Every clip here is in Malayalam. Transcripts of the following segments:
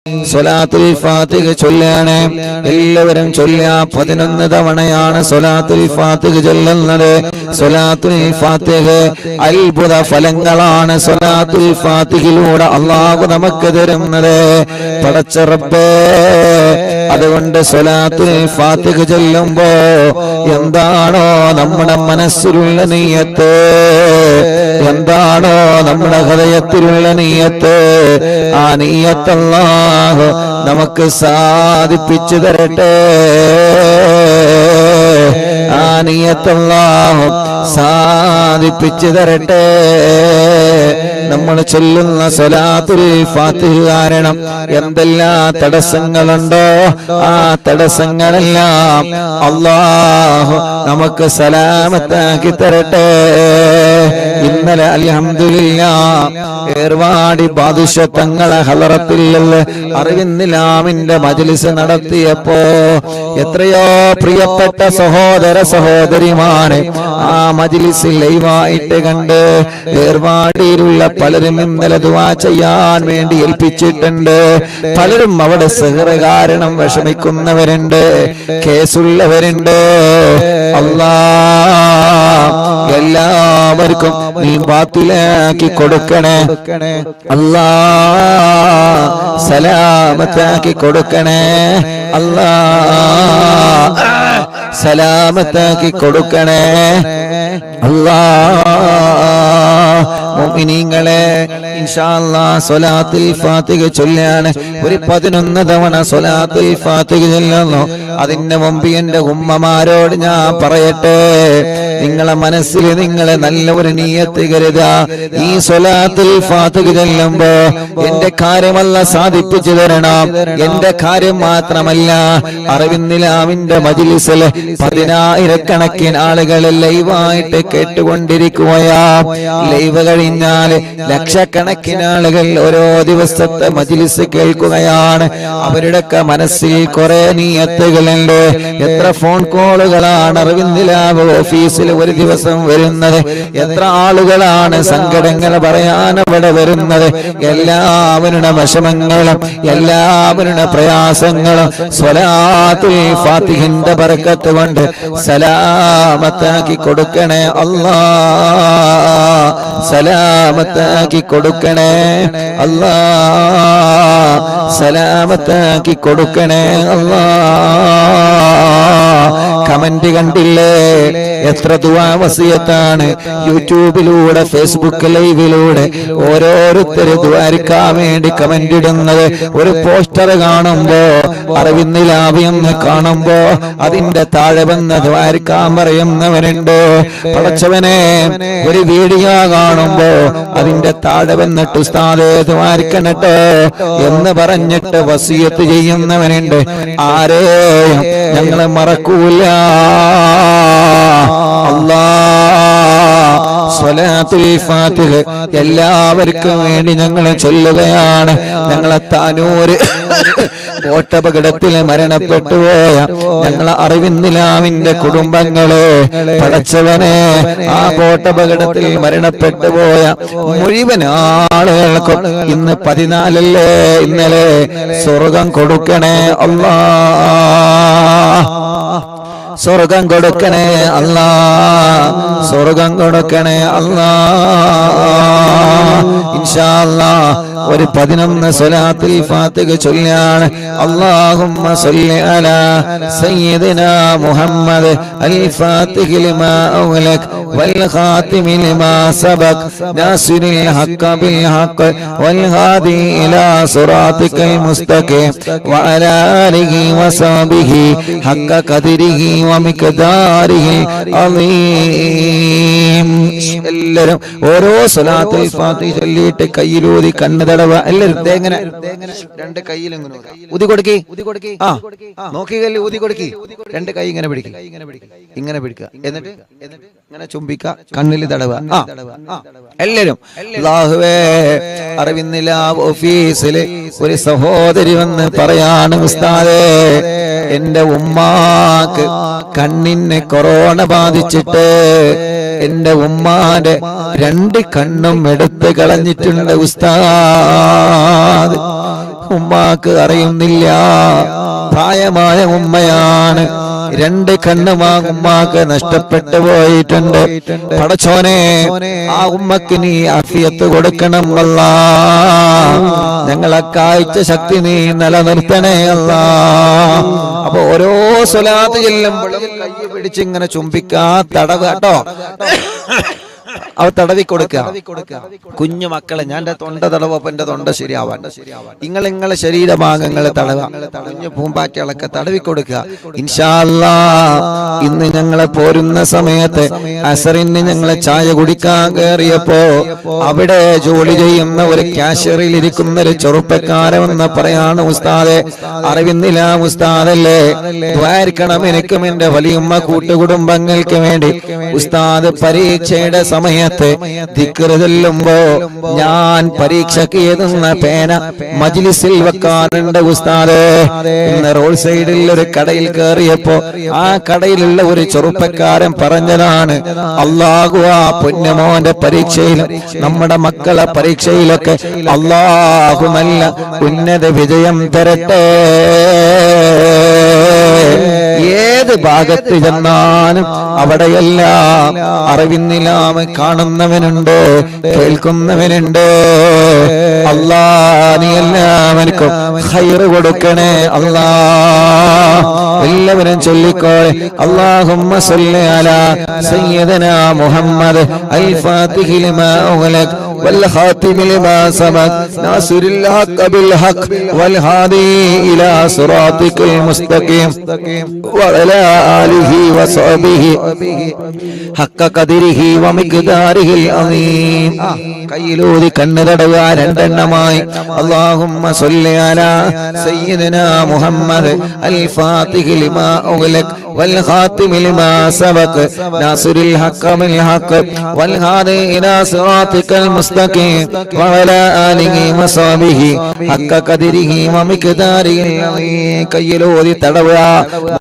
സ്വലാത്തുൽ ഫാത്തിഹ ചൊല്ലാണ്. എല്ലാവരും ചൊല്ലുക. 11 തവണയാണ് സ്വലാത്തുൽ ഫാത്തിഹ ചൊല്ലുന്നത്. സ്വലാത്തുൽ ഫാത്തിഹ അത്ഭുത ഫലങ്ങളാണ് സ്വലാത്തുൽ ഫാത്തിഹിലൂടെ അല്ലാഹു നമുക്ക് തരുന്നത്. പടച്ച റബ്ബേ, അതുകൊണ്ട് സ്വലാത്തുൽ ഫാത്തിഹ ചൊല്ലുമ്പോ എന്താണോ നമ്മുടെ മനസ്സിലുള്ള നിയ്യത്ത്, എന്താണോ നമ്മുടെ ഹൃദയത്തിലുള്ള നിയ്യത്ത്, ആ നിയ്യത്ത് അല്ലാഹു നമുക്ക് സാധിപ്പിച്ചു തരട്ടെ. ആ നിയ്യത്ത് അല്ലാഹു സാധിപ്പിച്ചു തരട്ടെ. നമ്മൾ ചൊല്ലുന്ന സ്വലാത്തുൽ ഫാത്തിഹ കാരണം എന്തെല്ലാം തടസ്സങ്ങളുണ്ടോ ആ തടസ്സങ്ങളെല്ലാം അല്ലാഹു നമുക്ക് സലാമത്താക്കി തരട്ടെ. ഇന്നലെ അൽഹംദുലില്ലാഹ് ഏർവാടി ബാദുഷ തങ്ങളെ ഹളറത്തിൽ അറിവിന്നിലാമിന്റെ മജ്ലിസ് നടത്തിയപ്പോ എത്രയോ പ്രിയപ്പെട്ട സഹോദര സഹോദരിമാരെ ആ മജ്ലിസിൽ ലൈവായിട്ട് കണ്ട് ഏർവാടിയിലുള്ള പലരും ഇന്നലെ ദുആ ചെയ്യാൻ വേണ്ടി ഏൽപ്പിച്ചിട്ടുണ്ട്. പലരും അവിടെ സിഹ്ർ കാരണം വിഷമിക്കുന്നവരുണ്ട്, കേസുള്ളവരുണ്ട്. അല്ലാഹ് എല്ലാവർക്കും നീ ബാത്തിലാക്കി കൊടുക്കണേ. അല്ലാഹ് സലാമത്താക്കി കൊടുക്കണേ. അല്ലാഹ് സലാമത്താക്കി കൊടുക്കണേ. അല്ലാഹ് മുഅ്മിനീങ്ങളെ ഇൻഷാ അല്ലാഹ് സ്വലാത്തുൽ ഫാത്തിഹ ചൊല്ലാണ്. ഒരു 11 തവണ സ്വലാത്തുൽ ഫാത്തിഹ ചൊല്ലുന്നു. അതിന്റെ മുമ്പ് എന്റെ ഉമ്മമാരോട് ഞാൻ പറയട്ടെ, നിങ്ങളെ മനസ്സിൽ നിങ്ങളെ നല്ല ഒരു നിയ്യത്ത് കരുതുക. ഈ സ്വലാത്തുൽ ഫാത്തിഹ ചൊല്ലുമ്പോ എന്റെ കാര്യമല്ല സാധിപ്പിച്ചു തരണം. എന്റെ കാര്യം മാത്രമല്ല, അറിവിന്നിലാമിന്റെ മജ്ലിസിൽ 10,000 ആളുകൾ ലൈവായിട്ട് കേട്ടുകൊണ്ടിരിക്കുകയാ. ലൈവ് കഴിഞ്ഞാൽ ലക്ഷക്കണക്കിന് ആളുകൾ ഓരോ ദിവസത്തെ മജ്ലിസ് കേൾക്കുകയാണ്. അവരുടെയൊക്കെ മനസ്സിൽ കുറെ നിയ്യത്തുകളുണ്ട്. എത്ര ഫോൺ കോളുകളാണ് അറിവിന്നിലാവ് ഓഫീസിൽ ഒരു ദിവസം വരുന്നത്, എത്ര ആളുകളാണ് സങ്കടങ്ങൾ പറയാൻ അവിടെ വരുന്നത്. എല്ലാവരുടെ വിഷമങ്ങളും എല്ലാവരുടെ പ്രയാസങ്ങളും സ്വലാത്തുൽ ഫാത്തിഹിന്റെ ബറക്കത്ത് കൊണ്ട് സലാമത്താക്കി കൊടുക്കണേ. അല്ലാഹ് സലാമത്താക്കി കൊടുക്കണേ. അല്ലാഹ് സലാമത്താക്കി കൊടുക്കണേ. അല്ലാഹ് കമന്റ് കണ്ടില്ലേ, എത്ര ദുആ വസിയത്താണ് യൂട്യൂബിലൂടെ ഫേസ്ബുക്ക് ലൈവിലൂടെ ഓരോരുത്തര് ദുആരിക്കാൻ വേണ്ടി കമന്റ് ഇടുന്നത്. ഒരു പോസ്റ്റർ കാണുമ്പോ അറിവിന്നിലാവിയെന്ന് കാണുമ്പോ അതിന്റെ താഴെ വന്ന് ദുആരിക്കാൻ പറയുന്നവരുണ്ട്. പടച്ചവനെ, ഒരു വീഡിയോ കാണുമ്പോ അതിന്റെ താഴെ വന്നിട്ട് ഉസ്താദേ ദുആരിക്കണട്ടോ എന്ന് പറഞ്ഞിട്ട് വസിയത്ത് ചെയ്യുന്നവനുണ്ട്. ആരെയും ഞങ്ങളെ മറക്കൂല. അല്ലാഹ് സ്വലാത്തുൽ ഫാത്തിഹ എല്ലാവർക്കും വേണ്ടി ഞങ്ങൾ ചൊല്ലുകയാണ്. ഞങ്ങളെ താനൂര് ബോട്ടപകടത്തിൽ മരണപ്പെട്ടുപോയ ഞങ്ങളെ അറിവിന്നിലാമിന്റെ കുടുംബങ്ങളെ പടച്ചവനെ, ആ ബോട്ടപകടത്തിൽ മരണപ്പെട്ടുപോയ മുഴുവൻ ആളുകൾക്കും ഇന്ന് 14 ഇന്നലെ സ്വർഗം കൊടുക്കണേ. അല്ലാഹ് സ്വർഗം കൊടുക്കണേ. അല്ലാഹ് സ്വർഗം കൊടുക്കണേ. അല്ലാഹ് ഇൻഷാ അല്ലാഹ് ഒരു 11 സ്വലാത്തുൽ ഫാത്തിഹ ചൊല്ലാണ്. അല്ലാഹുമ്മ സ്വല്ലി അലാ സയ്യിദിനാ മുഹമ്മദ് അൽ ഫാത്തിഹി ലിമാ ഉഗ്ലഖ് വൽ ഖാതിമി ലിമാ സബഖ് നാസിറിൽ ഹഖ് ബിൽ ഹഖ് വൽ ഹാദി ഇലാ സിറാത്തിക്കൽ മുസ്തഖീം വഅലാ ആലിഹി വസഹ്ബിഹി ഹഖ ഖദരിഹി വമിഖ്ദാരിഹി അളീം. എല്ലാവരും ഓരോ സ്വലാത്തുൽ ഫാത്തിഹ ചൊല്ലിയിട്ട് കയ്യിലൂതി കണ്ണ് തടവ. എല്ലാവരും തേങ്ങനെ 2 കൈയിൽ ഇങ്ങനെ ഊതി കൊടുക്കി. ആ നോക്കിക്കല്ലേ, ഊതി കൊടുക്കി. 2 കൈ ഇങ്ങനെ പിടിക്കുക, ഇങ്ങനെ പിടിക്കുക. എന്നിട്ട് ഇങ്ങനെ ചുംബിക്ക, കണ്ണിൽ തടവ. എല്ലാവരും അല്ലാഹുവേ, അറിവിന്നിലാവ് ഓഫീസില് ഒരു സഹോദരി വന്ന് പറയാണ്, ഉസ്താദേ എന്റെ ഉമ്മാക്ക് കണ്ണിന് കൊറോണ ബാധിച്ചിട്ട് എന്റെ ഉമ്മാന്റെ 2 കണ്ണും എടുത്ത് കളഞ്ഞിട്ടുണ്ട് ഉസ്താദ്. ഉമ്മാക്ക് അറിയുന്നില്ല. പ്രായമായ ഉമ്മയാണ്. 2 കണ്ണും ആ ഉമ്മാക്ക് നഷ്ടപ്പെട്ടു പോയിട്ടുണ്ട്. പടച്ചോനെ, ആ ഉമ്മക്ക് നീ ആഫിയത്ത് കൊടുക്കണം അല്ലാ. ഞങ്ങളെ കാഴ്ച ശക്തി നീ നിലനിർത്തണേ അല്ലാ. അപ്പൊ ഓരോ സ്വലാത്ത് ചെല്ലുമ്പോഴും കൈ പിടിച്ചിങ്ങനെ ചുംബിക്കാ, തടവ് കേട്ടോ, അവ തടവി കൊടുക്കുക. കുഞ്ഞു മക്കളെ, ഞാൻ എന്റെ തൊണ്ട തടവപ്പോ എന്റെ തൊണ്ട ശരിയാവാൻ നിങ്ങളെ ശരീരഭാഗങ്ങളെ തടവ, കുഞ്ഞു പൂമ്പാറ്റകളൊക്കെ തടവി കൊടുക്കുക. ഇൻഷാ അല്ലാഹ് ഇന്ന് ഞങ്ങളെ പോരുന്ന സമയത്ത് അസറിന് ഞങ്ങളെ ചായ കുടിക്കാൻ കയറിയപ്പോ അവിടെ ജോലി ചെയ്യുന്ന ഒരു ക്യാഷ്യറിൽ ഇരിക്കുന്ന ഒരു ചെറുപ്പക്കാരെന്ന് പറയാണ്, ഉസ്താദെ, അറിവിന്നില്ല ഉസ്താദല്ലേ, ദ്വാരിക്കണം എനിക്കും എന്റെ വലിയമ്മ കൂട്ടുകുടുംബങ്ങൾക്ക് വേണ്ടി. ഉസ്താദ് പരീക്ഷയുടെ സമയത്ത് ദിക്റ് ചൊല്ലുമ്പോ ഞാൻ പരീക്ഷയ്ക്ക് എഴുതുന്ന പേന മജ്ലിസിൽ വെക്കാറുണ്ട് ഉസ്താദേ. ഇന്ന് റോഡ് സൈഡിൽ ഒരു കടയിൽ കയറിയപ്പോ ആ കടയിലുള്ള ഒരു ചെറുപ്പക്കാരൻ പറഞ്ഞതാണ്, അല്ലാഹു ആ പൊന്നുമോന്റെ പരീക്ഷയിലും നമ്മുടെ മക്കളെ പരീക്ഷയിലൊക്കെ അല്ലാഹു നല്ല ഉന്നത വിജയം തരട്ടെ. ഏത് ഭാഗത്ത് ചെന്നാലും അവിടെയെല്ലാം അറിവിന്നിലാമ കാണുന്നവനുണ്ട്, കേൾക്കുന്നവനുണ്ട്. അല്ലാ, നീ എല്ലാവർക്കും ഖൈറ് കൊടുക്കണേ അല്ലാ. എല്ലാവരും ചൊല്ലിക്കോളെ, അല്ലാഹുമ്മ സ്വല്ലി അലാ സയ്യിദനാ മുഹമ്മദ് അൽ ഫാത്തിഹി ലിമാ ഉഗ്ലഖ് വൽ ഖാതിമി ലിമാ സബഖ് നാസിറിൽ ഹഖ് ബിൽ ഹഖ് വൽ ഹാദി ഇലാ സിറാത്തിക്കൽ മുസ്തഖീം വഅലാ ആലിഹി വസഹ്ബിഹി ഹഖ ഖദരിഹി വമിഖ്ദാരിഹിൽ അസീം. കയ്യിലൂതി കണ്ണ് തടവുക 2 എണ്ണമായി. അല്ലാഹുമ്മ സ്വല്ലി അലാ സയ്യിദനാ മുഹമ്മദ് അൽ ഫാത്തിഹി ലിമാ ഉഗ്ലഖ് വൽ ഖാതിമി ലിമാ സബഖ് നാസിറിൽ ഹഖ് ബിൽ ഹഖ് വൽ ഹാദി ഇലാ സിറാത്തിക്കൽ മുസ്തഖീം വഅലാ ആലിഹി വസഹ്ബിഹി ഹഖ ഖദരിഹി വമിഖ്ദാരിഹിൽ അസീം. കയ്യിലൂതി തടവുക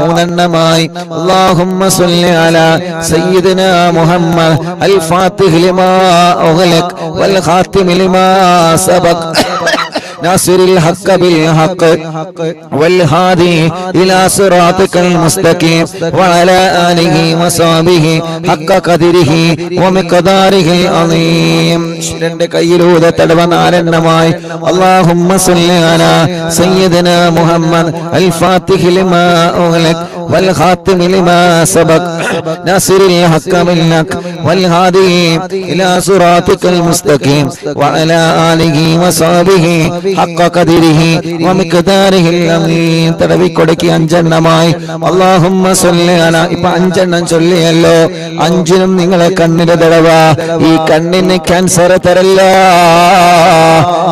3 എണ്ണമായി. അല്ലാഹുമ്മ സ്വല്ലി അലാ സയ്യിദനാ മുഹമ്മദ് അൽ ഫാത്തിഹി ലിമാ ഉഗ്ലഖ് വൽ ഖാതിമി ലിമാ സബഖ് നാസിറിൽ ഹഖ് ബിൽ ഹഖ് വൽ ഹാദി ഇലാ സിറാത്തിക്കൽ മുസ്തഖീം വഅലാ ആലിഹി വസഹ്ബിഹി ഹഖ ഖദരിഹി വമിഖ്ദാരിഹിൽ അസീം. 2 കയ്യിലൂടെ തടവ 4 എണ്ണമായി. അല്ലാഹുമ്മ സ്വല്ലി അലാ സയ്യിദനാ മുഹമ്മദ് അൽ ഫാത്തിഹി ലിമാ ഉഗ്ലഖ് വൽ ഖാതിമി ലിമാ സബഖ് നാസിറിൽ ഹഖ് ബിൽ ഹഖ് വൽ ഹാദി ഇലാ സിറാത്തിക്കൽ മുസ്തഖീം വഅലാ ആലിഹി വസഹ്ബിഹി ഹഖ ഖദരിഹി വമിഖ്ദാരിഹിൽ അസീം. തടവി കൊടുക്കി 5 എണ്ണമായി. അല്ലാഹുമ്മ സ്വല്ലി അലാ. ഇപ്പൊ 5 എണ്ണം ചൊല്ലിയല്ലോ. 5നും നിങ്ങളെ കണ്ണിന് തടവ. ഈ കണ്ണിന് ക്യാൻസർ തരല്ല,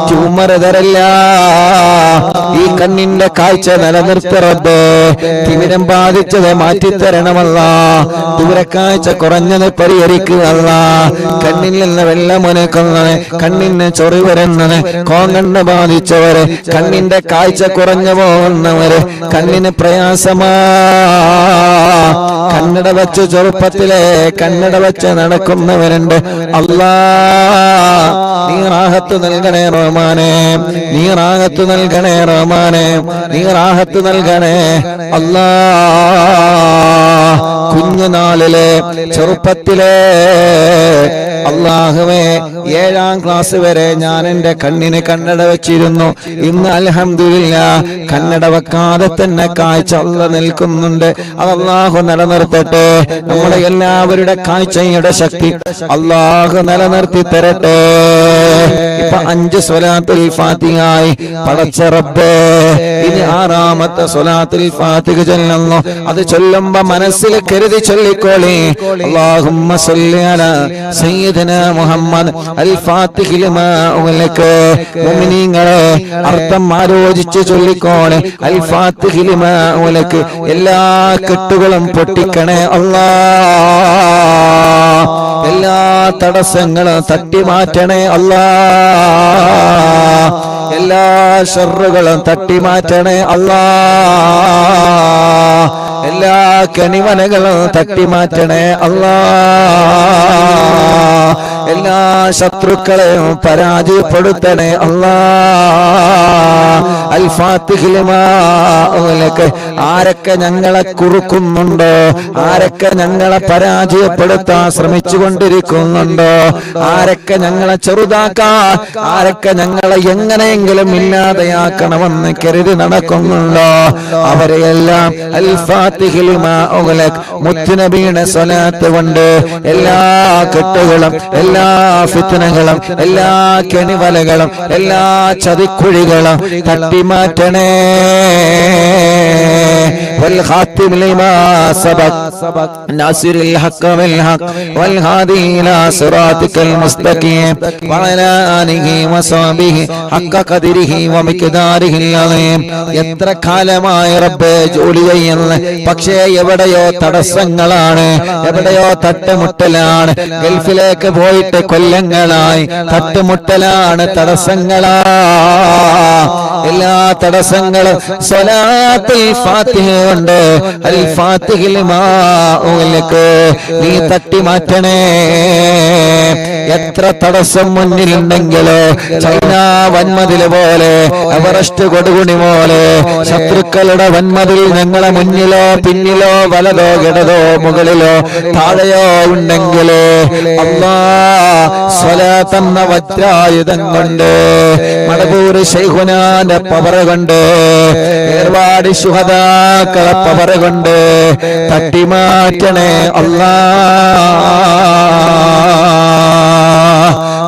ട്യൂമർ തരല്ല. ഈ കണ്ണിന്റെ കാഴ്ച നിലനിർത്തറബ്. തിമിരം ബാധിച്ചത് മാറ്റിത്തരണമല്ല. ദൂരക്കാഴ്ച കുറഞ്ഞത് പരിഹരിക്കുകയല്ല. കണ്ണിൽ നിന്ന് വെള്ളമൊനക്കുന്നത്, കണ്ണിന് ചൊറി വരുന്നത്, കോങ്കണ്ണ് ബാധിച്ചവര്, കണ്ണിന്റെ കാഴ്ച കുറഞ്ഞു പോകുന്നവര്, കണ്ണിന് പ്രയാസമാ. കണ്ണട വെച്ച് ചെറുപ്പത്തിലെ കണ്ണട വെച്ച് നടക്കുന്നവരുണ്ട്. അല്ലാ, നീ റാഹത്ത് നൽകണേ റഹ്മാനേ, നീ റാഹത്ത് നൽകണേ റഹ്മാനേ, നീ റാഹത്ത് നൽകണേ അല്ലാ. കുഞ്ഞുനാളിലെ ചെറുപ്പത്തിലെ അല്ലാഹുവേ 7ാം ക്ലാസ് വരെ ഞാൻ എന്റെ കണ്ണിന് കണ്ണട വെച്ചിരുന്നു. ഇന്ന് അൽഹംദുലില്ലാഹ് കണ്ണട വെക്കാതെ തന്നെ കാഴ്ച അല്ലാഹ് നിൽക്കുന്നുണ്ട്. അത് അല്ലാഹു നിലനിർത്തട്ടെ. നമ്മുടെ എല്ലാവരുടെ കാഴ്ചയുടെ ശക്തി അല്ലാഹു നിലനിർത്തി തരട്ടെ. ഇപ്പൊ 5 സ്വലാത്തുൽ ഫാത്തിഹായി. പടച്ച റബ്ബേ, ഇനി 6ാമത്തെ സ്വലാത്തുൽ ഫാത്തിഹ ചൊല്ലുന്നു. അത് ചൊല്ലുമ്പോ മനസ്സിൽ കരുതി ചൊല്ലിക്കോളി. അല്ലാഹുമ്മ സ്വല്ലി അലാ സയ്യിദനാ മുഹമ്മദ് അൽ ഫാത്തിഹി ലിമാ ഉഗ്ലഖ്. മുഅ്മിനീങ്ങളെ, അർത്ഥം ആലോചിച്ച് ചൊല്ലിക്കോളെ. അൽ ഫാത്തിഹി ലിമാ ഉഗ്ലഖ്. എല്ലാ കെട്ടുകളും പൊട്ടിക്കണേ അല്ലാഹ്. എല്ലാ തടസ്സങ്ങളും തട്ടി മാറ്റണേ അല്ലാഹ്. എല്ലാ ശർറുകളും തട്ടി മാറ്റണേ അല്ലാഹ്. എല്ലാ കണിവനകളും തട്ടി മാറ്റണേ അല്ലാഹ്. എല്ലാ ശത്രുക്കളെയും പരാജയപ്പെടുത്തണേ അല്ലാ. അൽ ഫാത്തിഹ ലിമാ ഉഗ്ലിഖ്. ആരൊക്കെ ഞങ്ങളെ കുറുക്കുന്നുണ്ടോ, ആരൊക്കെ ഞങ്ങളെ പരാജയപ്പെടുത്താൻ ശ്രമിച്ചുകൊണ്ടിരിക്കുന്നുണ്ടോ, ആരൊക്കെ ഞങ്ങളെ ചെറുതാക്കാൻ, ആരൊക്കെ ഞങ്ങളെ എങ്ങനെയെങ്കിലും ഇല്ലാതെയാക്കണമെന്ന് കരുതി നടക്കുന്നുണ്ടോ, അവരെയെല്ലാം അൽ ഫാത്തിഹ ലിമാ ഉഗ്ലിഖ് മുത്തുനബിയുടെ സ്വലാത്ത് കൊണ്ട് എല്ലാ കെട്ടുകളും എല്ലാ ഫിത്നകളും എല്ലാ കെണിവലകളും എല്ലാ ചതിക്കുഴികളും തട്ടിമാറ്റണേ. والخاتم لما سبق ناصر الحق بالحق والهادي إلى صراطك المستقيم وعلى آله وصحبه حق قدره ومقداره العظيم. എത്ര കാലമായി റബ്ബേ ജോലി ചെയ്യുന്ന, പക്ഷേ എവിടെയോ തടസ്സങ്ങളാണ്, എവിടെയോ തട്ടുമുട്ടലാണ്. ഗൾഫിലേക്ക് പോയിട്ട് കൊല്ലങ്ങളായി, തട്ടുമുട്ടലാണ്, തടസ്സങ്ങളാ. എല്ലാ തടസ്സങ്ങളും സ്വലാത്തുൽ ഫാത്തിഹ കൊണ്ട് അൽ ഫാത്തിഹ ലിമാ ഉഗ്ലിഖ് നീ തട്ടി മാറ്റണേ. എത്ര തടസ്സം മുന്നിലുണ്ടെങ്കിലോ, ചൈന വൻമതിൽ പോലെ, എവറസ്റ്റ് കൊടുകുണി പോലെ ശത്രുക്കളുടെ വൻമതിൽ ഞങ്ങളെ മുന്നിലോ പിന്നിലോ വലതോ ഇടതോ മുകളിലോ താഴെയോ ഉണ്ടെങ്കിലേ അല്ലാഹ് സ്വലാത്ത് എന്ന വജ്രായുധം കൊണ്ട്, മടവൂർ ശൈഖുനാന്റെ പവർ കൊണ്ട്, ഏർവാടി ശുഹദാക്കളെ പവർ കൊണ്ട് തട്ടിമാറ്റണേ അല്ലാഹ്,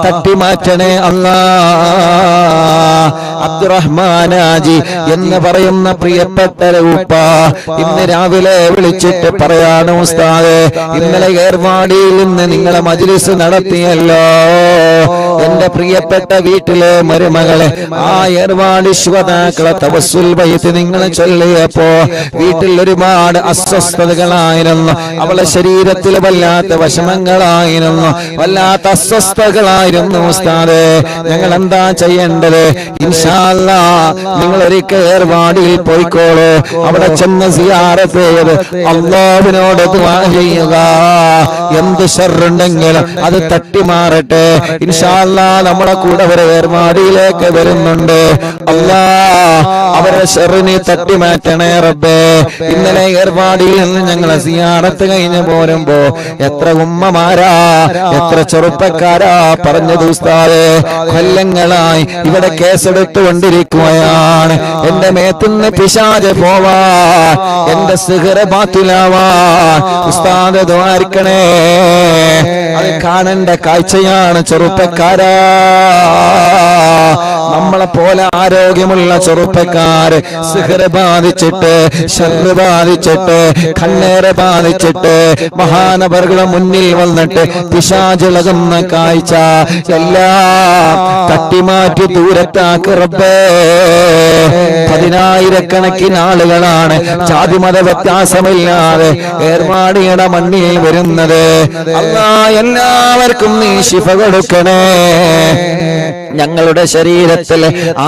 തട്ടിമാറ്റണേ അല്ലാഹ്. അബ്ദുറഹ്മാനാജി എന്ന് പറയുന്ന പ്രിയപ്പെട്ട ഉപ്പ ഇന്ന് രാവിലെ വിളിച്ചിട്ട് പറയാണ്, ഉസ്താദേ ഇന്നലെ ഏർവാടിയിൽ നിന്ന് നിങ്ങളെ മജ്ലിസ് നടത്തിയല്ലോ, എന്റെ പ്രിയപ്പെട്ട വീട്ടിലെ മരുമകളെ ആ ഏർവാടി ശുഹദാക്കളെ തവസ്സുൽ ബൈത്ത് നിങ്ങൾ ചൊല്ലിയപ്പോ വീട്ടിൽ ഒരുപാട് അസ്വസ്ഥതകളായിരുന്നു, അവളെ ശരീരത്തിൽ വല്ലാത്ത വിഷമങ്ങളായിരുന്നു, വല്ലാത്ത അസ്വസ്ഥതകളായിരുന്നു. ഉസ്താദേ ഞങ്ങൾ എന്താ ചെയ്യേണ്ടത്? ഇൻഷാ അല്ലാഹ് നിങ്ങൾ ഒരിക്കൽ ഏർവാടിയിൽ പോയിക്കോളൂ, അവിടെ ചെന്ന് സിയാറത്ത് ചെയ്ത് അല്ലാഹുവിനോട് ദുആ ചെയ്യുക. എന്ത് ശർറുണ്ടെങ്കിലും അത് തട്ടി മാറട്ടെ. ഇൻഷാ അല്ലാഹ് നമ്മുടെ കൂടെ ഒരു ഏർവാടിയിലേക്ക് വരുന്നുണ്ട്. അല്ലാഹ് അവരെ ശർറിനെ തട്ടി മാറ്റണേ റബ്ബേ. ഇന്നലെ ഏർവാടിയിൽ നിന്ന് ഞങ്ങളെ സിയാറത്ത് കഴിഞ്ഞ് പോരുമ്പോ എത്ര ഉമ്മമാരാ, എത്ര ചെറുപ്പക്കാരാ പറഞ്ഞത്, ഉസ്താദേ കൊല്ലങ്ങളായി ഇവിടെ കേസെടുത്തുകൊണ്ടിരിക്കുകയാണ്, എന്റെ മേത്തുനിന്ന് പിശാച് പോവാൻ, എന്റെ സിഹ്ർ ബാത്തിലാവാൻ ഉസ്താദ് ദ്വാരിക്കണേ. അത് കാണേണ്ട കാഴ്ചയാണ് ചെറുപ്പക്കാരാ. നമ്മളെ പോലെ ആരോഗ്യമുള്ള ചെറുപ്പക്കാര് സിഹ്ർ ബാധിച്ചിട്ട്, ശർറ് ബാധിച്ചിട്ട്, കണ്ണേറ് ബാധിച്ചിട്ട് മഹാനവറുകളുടെ മുന്നിൽ വന്നിട്ട് പിശാചിളകുന്ന കാഴ്ച എല്ലാം തട്ടിമാറ്റി ദൂരത്താക്ക് റബ്ബേ. 10,000-കണക്കിന് ആളുകളാണ് ജാതിമത വ്യത്യാസമില്ലാതെ ഏർവാടിയുടെ മണ്ണിൽ വരുന്നത്. അല്ലാഹ് എല്ലാവർക്കും നീ ശിഫ കൊടുക്കണേ. ഞങ്ങളുടെ ശരീരത്തിൽ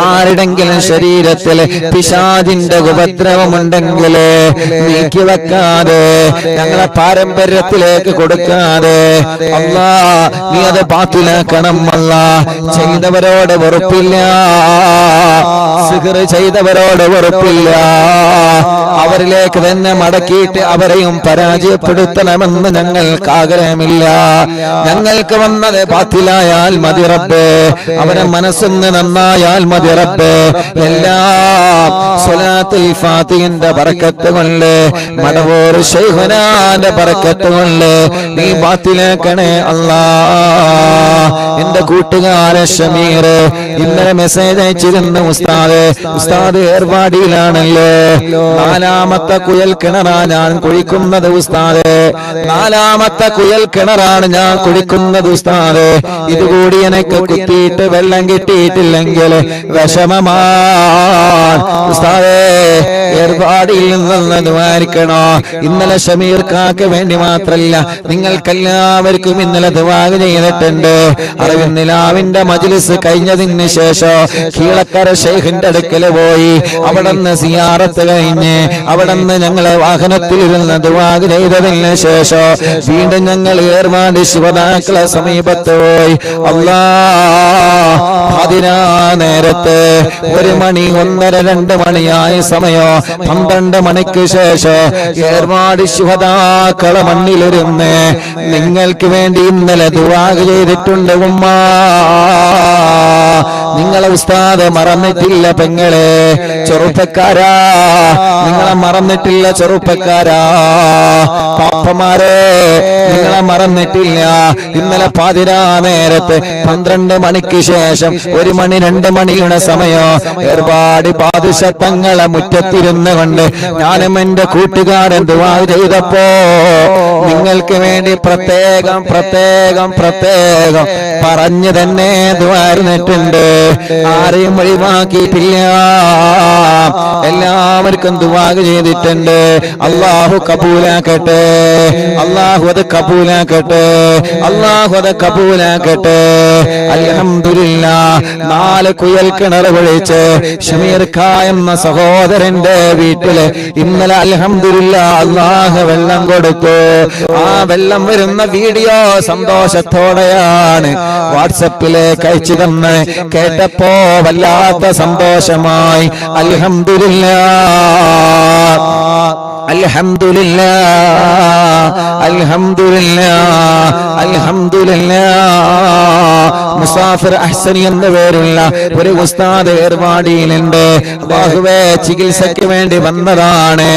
ആരുടെങ്കിലും ശരീരത്തിൽ പിശാചിന്റെ ഉപദ്രവമുണ്ടെങ്കിൽ നീക്കി വെക്കാതെ, ഞങ്ങളെ പാരമ്പര്യത്തിലേക്ക് കൊടുക്കാതെ അല്ലാഹ് നീ അത് ബാത്തിലാക്കണം. അല്ലാഹ് ചെയ്തവരോട് വെറുപ്പില്ല, സിഹ്ർ ചെയ്തവരോട് വെറുപ്പില്ല, അവരിലേക്ക് തന്നെ മടക്കിയിട്ട് അവരെയും പരാജയപ്പെടുത്തണമെന്ന് ഞങ്ങൾക്ക് ആഗ്രഹമില്ല. ഞങ്ങൾക്ക് വന്നത് ബാത്തിലായാൽ മതി റബ്ബേ, അവരെ മനസ്സൊന്ന് നന്നായാൽ മതി റബ്ബേ. എല്ലാം സ്വലാത്തുൽ ഫാത്തിഹിന്റെ ബറക്കത്ത് കൊണ്ട്, മടവൂർ ശൈഖുനാന്റെ ബറക്കത്ത് കൊണ്ട് നീ ബാത്തിലാക്കണേ അല്ലാഹ്. എന്റെ കൂട്ടുകാരൻ ഷമീർ ഇന്നലെ മെസ്സേജ് അയച്ചിരുന്നു, ഉസ്താദ് ഏർവാടിയിലാണല്ലോ, 4ാമത്തെ കുയൽ കിണറാ ഞാൻ കുഴിക്കുന്നത് ഉസ്താദ്, 4ാമത്തെ കുയൽ കിണറാണ് ഞാൻ കുഴിക്കുന്നത് ഉസ്താദ്. ഇതുകൂടി എനിക്ക് കുത്തിയിട്ട് വെള്ളം കിട്ടിയിട്ടില്ലെങ്കിൽ വിഷമമാണ് ഉസ്താദേ. പരിപാടിയിൽ നിന്ന് ദ്വാരിക്കണോ. ഇന്നലെ ഷമീർ കാക്ക് വേണ്ടി മാത്രല്ല, നിങ്ങൾക്കെല്ലാവർക്കും ഇന്നലെ ദുആ ചെയ്തിട്ടുണ്ട്. അറിവിന്നിലാവിന്റെ മജ്ലിസ് കഴിഞ്ഞതിന് ശേഷം കീഴക്കര ശൈഖിന്റെ അടുക്കൽ പോയി അവിടുന്ന് സിയാറത്ത് കഴിഞ്ഞ് അവിടുന്ന് ഞങ്ങളെ വാഹനത്തിലിരുന്ന് ദുആ ചെയ്തതിന് ശേഷം വീണ്ടും ഞങ്ങൾ ഏർവാടി ശുഹദാക്കളെ സമീപത്ത് പോയി. അതിനാ നേരത്ത് 1 മണി 1:30 2 മണിയായ സമയം 12 മണിക്ക് ശേഷം ഏർവാടി ശുഹദാക്കളെ മണ്ണിലിരുന്ന് നിങ്ങൾക്ക് വേണ്ടി ഇന്നലെ ദുആ ചെയ്തിട്ടുണ്ട് ഉമ്മ. നിങ്ങളെ ഉസ്താദ് മറന്നിട്ടില്ല പെങ്ങളെ, ചെറുപ്പക്കാരാ നിങ്ങളെ മറന്നിട്ടില്ല, ചെറുപ്പക്കാരാ പാപ്പമാരെ നിങ്ങളെ മറന്നിട്ടില്ല. ഇന്നലെ പാതിരാ നേരത്ത് 12 മണിക്ക് ശേഷം 1 മണി 2 മണിയുടെ സമയം ഏർപാട് പാദശത്തങ്ങളെ മുറ്റത്തിരുന്ന് കൊണ്ട് ഞാനും എന്റെ കൂട്ടുകാരൻ ദുആ ചെയ്തപ്പോ നിങ്ങൾക്ക് വേണ്ടി പ്രത്യേകം പ്രത്യേകം പ്രത്യേകം പറഞ്ഞു തന്നെ ദുആർന്നിട്ടുണ്ട്. ആരെയും ഒഴിവാക്കിയിട്ടില്ല, എല്ലാവർക്കും ദുആ ചെയ്തിട്ടുണ്ട്. അല്ലാഹു കബൂലാക്കട്ടെ, അല്ലാഹു അത് കബൂലാക്കട്ടെ, അല്ലാഹു അത് കബൂലാക്കട്ടെ. അൽഹംദുലില്ലാഹ് 4 കുയൽ കിണർ ഒഴിച്ച് ഷമീർ ഖാ എന്ന സഹോദരന്റെ വീട്ടില് ഇന്നലെ അൽഹംദുലില്ലാഹ് അല്ലാഹു വെള്ളം കൊടുത്തു. ആ വെള്ളം വരുന്ന വീഡിയോ സന്തോഷത്തോടെയാണ് വാട്സപ്പിലേക്ക് അയച്ചു തന്ന് കേട്ടപ്പോ വല്ലാത്ത സന്തോഷമായി. അൽഹംദുലില്ലാഹ് അൽഹംദുലില്ലാഹ് അൽഹംദുലില്ലാഹ് അൽഹംദുലില്ലാഹ്. മുസാഫിർ അഹ്സനി എന്ന പേരുള്ള ഒരു ഉസ്താദ് ഏർവാടിയിലുണ്ട്. അല്ലാഹുവേ ചികിത്സയ്ക്ക് വേണ്ടി വന്നതാണ്.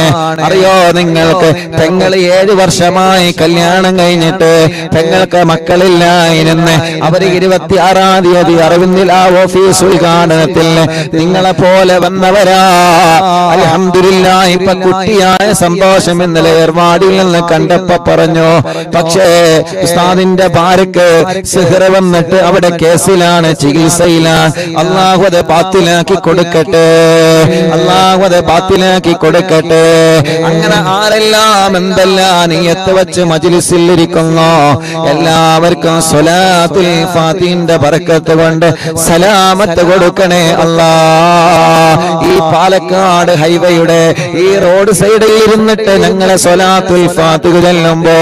അറിയോ നിങ്ങൾക്ക്, പെങ്ങള് 7 വർഷമായി കല്യാണം കഴിഞ്ഞിട്ട് പെങ്ങൾക്ക് മക്കളില്ലായിരുന്നു. അവര് 26-ാം തീയതി അറിവിന്നിലാ ഓഫീസ് ഉദ്ഘാടനത്തിൽ നിങ്ങളെ പോലെ വന്നവരാ. അൽഹംദുലില്ലാഹ് ഇപ്പൊ കുട്ടിയായ സന്തോഷം ഇന്നലെ ഏർവാടിയിൽ നിന്ന് കണ്ടപ്പോ പറഞ്ഞു. പക്ഷേ ഉസ്താദിന്റെ ഭാര്യക്ക് സിഹ്ർ വന്നിട്ട് അവിടെ കേസിലാണ്, ചികിത്സയിലാണ്. അല്ലാഹു അത് ബാത്തിലാക്കി കൊടുക്കട്ടെ, അല്ലാഹു അത് ബാത്തിലാക്കി കൊടുക്കട്ടെ. അങ്ങനെ ആരെല്ലാം എന്തെല്ലാം നിയത്ത് വെച്ച് മജ്ലിസിൽ ഇരിക്കുന്നു എല്ലാവർക്കും സ്വലാത്തുൽ ഫാത്തിഹിന്റെ ബറക്കത്ത് കൊണ്ട് സലാമത്ത് കൊടുക്കണേ അല്ലാഹ്. ഈ പാലക്കാട് ഹൈവേയുടെ ഈ റോഡ് സൈഡിൽ ഇരുന്നിട്ട് ഞങ്ങളെ സ്വലാത്തുൽ ഫാത്തിഹ ചൊല്ലുമ്പോ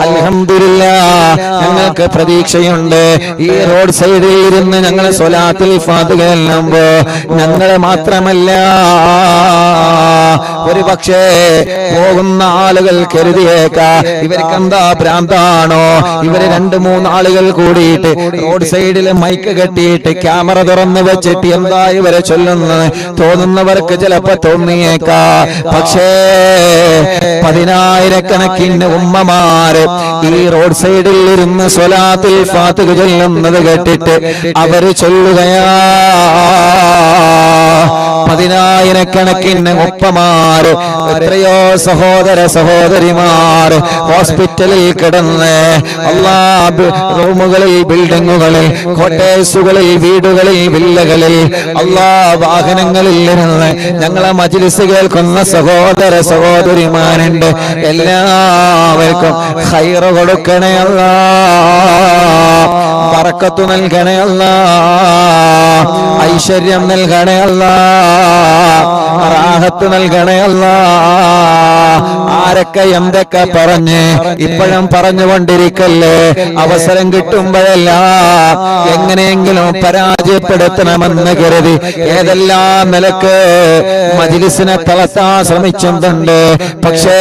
അൽഹംദുലില്ലാഹ് ഞങ്ങൾക്ക് പ്രതീക്ഷയുണ്ട്. ഈ റോഡ് സൈഡിൽ ഇരുന്ന് ഞങ്ങളെ സ്വലാത്തുൽ ഫാത്തിഹ ചൊല്ലുമ്പോ ഞങ്ങളെ മാത്രമല്ല, ഒരു പക്ഷേ പോകുന്ന ആളുകൾ കരുതിയേക്കാ ഇവർക്ക് എന്താ ഭ്രാന്താണോ, ഇവര് 2-3 ആളുകൾ കൂടിയിട്ട് റോഡ് സൈഡിൽ മൈക്ക് കെട്ടിയിട്ട് ക്യാമറ തുറന്നു വെച്ചിട്ട് എന്താ ഇവരെ ചൊല്ലുന്നത് തോന്നുന്നവർക്ക് ചിലപ്പോ തോന്നിയേക്കാ. പക്ഷേ 10,000-കണക്കിന് ഉമ്മമാര് ഈ റോഡ് സൈഡിൽ ഇരുന്ന് സ്വലാത്തുൽ ഫാത്തിഹ ചൊല്ലുന്നത് കേട്ടിട്ട് അവര് ചൊല്ലുകയാ. 10,000-കണക്കിന് ഉപ്പമാര്, എത്രയോ സഹോദര സഹോദരിമാര് ഹോസ്പിറ്റലിൽ കിടന്ന് റൂമുകളിൽ, ബിൽഡിങ്ങുകളിൽ, കോട്ടേഴ്സുകളിൽ, വീടുകളിൽ, വില്ലകളിൽ, വാഹനങ്ങളിൽ ഇരുന്ന് ഞങ്ങളെ മജ്ലിസ് കേൾക്കുന്ന സഹോദര സഹോദരിമാരുണ്ട്. എല്ലാവർക്കും ഖൈറ് കൊടുക്കണേ അല്ലാഹ്, ബറക്കത്ത് നൽകണേ അല്ലാഹ്, ഐശ്വര്യം നൽകണേ അല്ലാഹ്, റാഹത്ത് നൽകണേ അല്ലാഹ്. ആരൊക്കെ എന്തൊക്കെ പറഞ്ഞ് ഇപ്പോഴും പറഞ്ഞുകൊണ്ടിരിക്കല്ലേ, അവസരം കിട്ടുമ്പോഴെല്ലാം എങ്ങനെയെങ്കിലും പരാജയപ്പെടുത്തണമെന്ന് കരുതി ഏതെല്ലാം നിലക്ക് മജ്ലിസിനെ തളർത്താൻ ശ്രമിച്ചിട്ടുണ്ട്. പക്ഷേ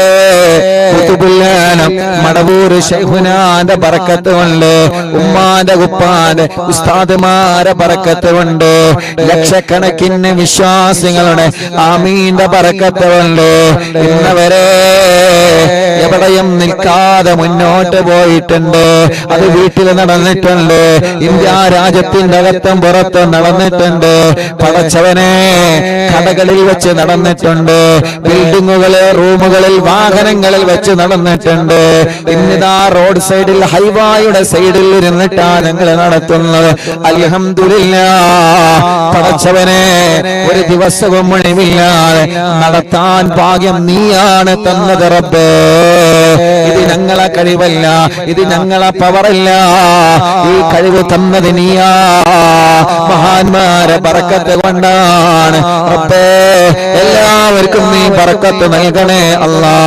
കുതുബുല്ലാനം മടവൂർ ശൈഖുനാന്റെ ബറക്കത്ത് കൊണ്ട്, ഉമ്മാന്റെ ഉപ്പാന്റെ ഉസ്താദുമാരെ ബറക്കത്ത് കൊണ്ട്, ലക്ഷക്കണക്കിന് വിശ്വാസികളുടെ ആമീന്റെ ബറക്കത്ത് കൊണ്ട് ഇന്നവരെ എവിടെയും നിൽക്കാതെ മുന്നോട്ട് പോയിട്ടുണ്ട്. അത് വീട്ടിൽ നടന്നിട്ടുണ്ട്, ഇന്ത്യ രാജ്യത്തിന്റെ അകത്തും പുറത്തും നടന്നിട്ടുണ്ട്. പടച്ചവനെ കടകളിൽ വെച്ച് നടന്നിട്ടുണ്ട്, ബിൽഡിങ്ങുകളിൽ, റൂമുകളിൽ, വാഹനങ്ങളിൽ വെച്ച് നടന്നിട്ടുണ്ട്. ഇന്നിതാ റോഡ് സൈഡിൽ, ഹൈവായുടെ സൈഡിൽ ഇരുന്നിട്ടാണ് ഞങ്ങൾ നടത്തുന്നത്. അൽഹംദുലില്ലാഹ് പടച്ചവനെ ഒരു ദിവസവും ഒഴിവില്ലാതെ നടത്താൻ ഭാഗ്യം നീയാണ് തന്നത് റബ്ബേ. ഇത് ഞങ്ങളെ കഴിവല്ല, ഇത് ഞങ്ങളെ പവറല്ല, ഈ കഴിവ് തന്നത് നീയാ. മഹാന്മാരെ ബറക്കത്ത് കൊണ്ടാണ് റബ്ബേ. എല്ലാവർക്കും നീ ബറക്കത്ത് നൽകണേ അല്ലാ,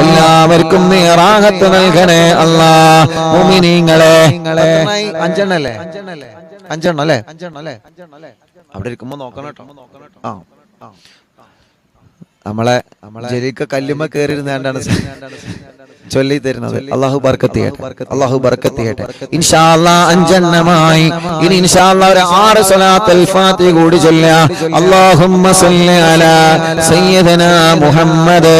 എല്ലാവർക്കും നീ റാഹത്ത് നൽകണേ അല്ലാ. മുഅ്മിനീങ്ങളെ അഞ്ചെണ്ണല്ലേ, അഞ്ചെണ്ണം അല്ലേ? അവിടെ ഇരിക്കുമ്പോ നോക്കണം കേട്ടോ. നമ്മളെ ജലീക്ക കല്ലുമ്മ കയറിയിരുന്നാണ്ടാണ് ചൊല്ലി തരുന്നത്. അല്ലാഹു ബർക്കത്ത് ചെയ്യട്ടെ, അല്ലാഹു ബർക്കത്ത് ചെയ്യട്ടെ. ഇൻഷാ അല്ലാഹ് അഞ്ചെണ്ണമായി. ഇനി ഇൻഷാ അല്ലാഹ് ഒരു 6 സ്വലാത്തുൽ ഫാത്തിഹ കൂടി ചൊല്ലാം. അല്ലാഹുമ്മ സല്ലി അലാ സയ്യിദനാ മുഹമ്മദ്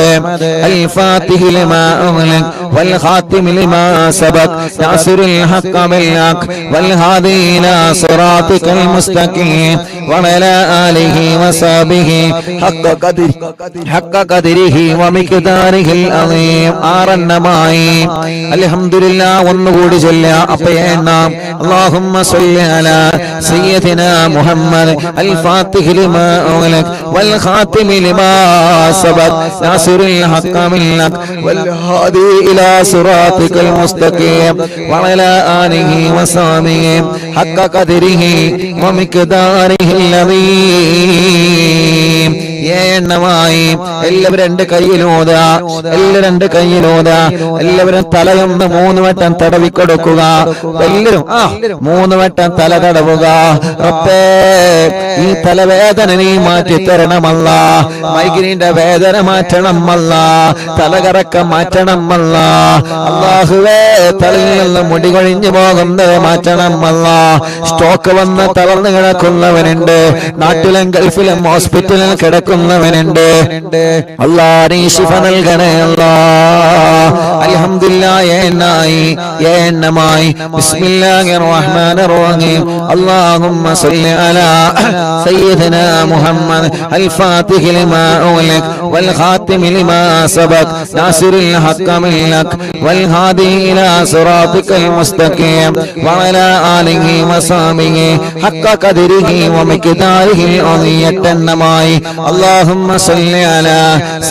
അൽ ഫാത്തിഹി ലിമാ ഉഗ്ലിഖ വൽ ഖാതിമി ലിമാ സബഖ നാസിറുൽ ഹഖ് ബിൽ ഹഖ് വൽ ഹാദി ഇലാ സിറാതികൽ മുസ്തഖീം വഅലാ ആലിഹി വസഹ്ബിഹി ഹഖ്ക ഖദ്രിഹി വമിഖ്ദാരിഹിൽ അളീം. അൽഹംദുലില്ലാഹ് ഒന്നുകൂടി ചൊല്ലാം. അപ്പൊ എണ്ണാം. അല്ലാഹുമ്മ സ്വല്ലി അലാ സയ്യിദിനാ മുഹമ്മദ് അൽ ഫാത്തിഹി ലിമാ ഉഗ്ലിഖ വൽ ഖാതിമി ലിമാ സബഖ നാസിറുൽ ഹഖ് ബിൽ ഹഖ് വൽ ഹാദി ഇലാ സിറാതികൽ മുസ്തഖീം വഅലാ ആലിഹി വസഹ്ബിഹി ഹഖ്ക ഖദ്രിഹി വമിഖ്ദാരിഹിൽ അളീം. എണ്ണമായി. എല്ലാവരും 2 കൈയിലോതാ, എല്ലാവരും 2 കൈയിലോതാ. എല്ലാവരും തലയൊന്ന് 3 വട്ടം തടവി കൊടുക്കുക. എല്ലാവരും 3 വട്ടം തല തടവുക. റബ്ബേ, ഈ തലവേദന നീ മാറ്റി തരണമല്ല, മൈഗ്രീന്റെ വേദന മാറ്റണമല്ല, തലകറക്കം മാറ്റണമല്ല. അല്ലാഹുവേ, തലയിൽ നിന്ന് മുടി കൊഴിഞ്ഞു പോകുന്നത് മാറ്റണമല്ല. സ്റ്റോക്ക് വന്ന് തളർന്നു കിടക്കുന്നവനുണ്ട്, നാട്ടിലും ഗൾഫിലും ഹോസ്പിറ്റലിൽ കിടക്കുന്നവനുണ്ട്. അല്ലാഹ് നീ ശിഫ നൽകണേ അല്ലാ. അൽഹംദുലില്ലാഹ് എണ്ണമായി. ബിസ്മില്ലാഹിർ റഹ്മാനിർ റഹീം. അല്ലാഹുമ്മ സ്വല്ലി അലാ സയ്യിദിനാ മുഹമ്മദ് അൽ ഫാത്തിഹി ലിമാ ഉഗ്ലിഖ വൽ ഖാതിമി ലിമാ സബഖ നാസിറുൽ ഹഖ് ബിൽ ഹഖ് വൽ ഹാദി ഇലാ സിറാതികൽ മുസ്തഖീം വഅലാ ആലിഹി വസഹ്ബിഹി ഹഖ്ക ഖദ്രിഹി വമിഖ്ദാരിഹിൽ അളീം. എണ്ണമായി. اللهم صل على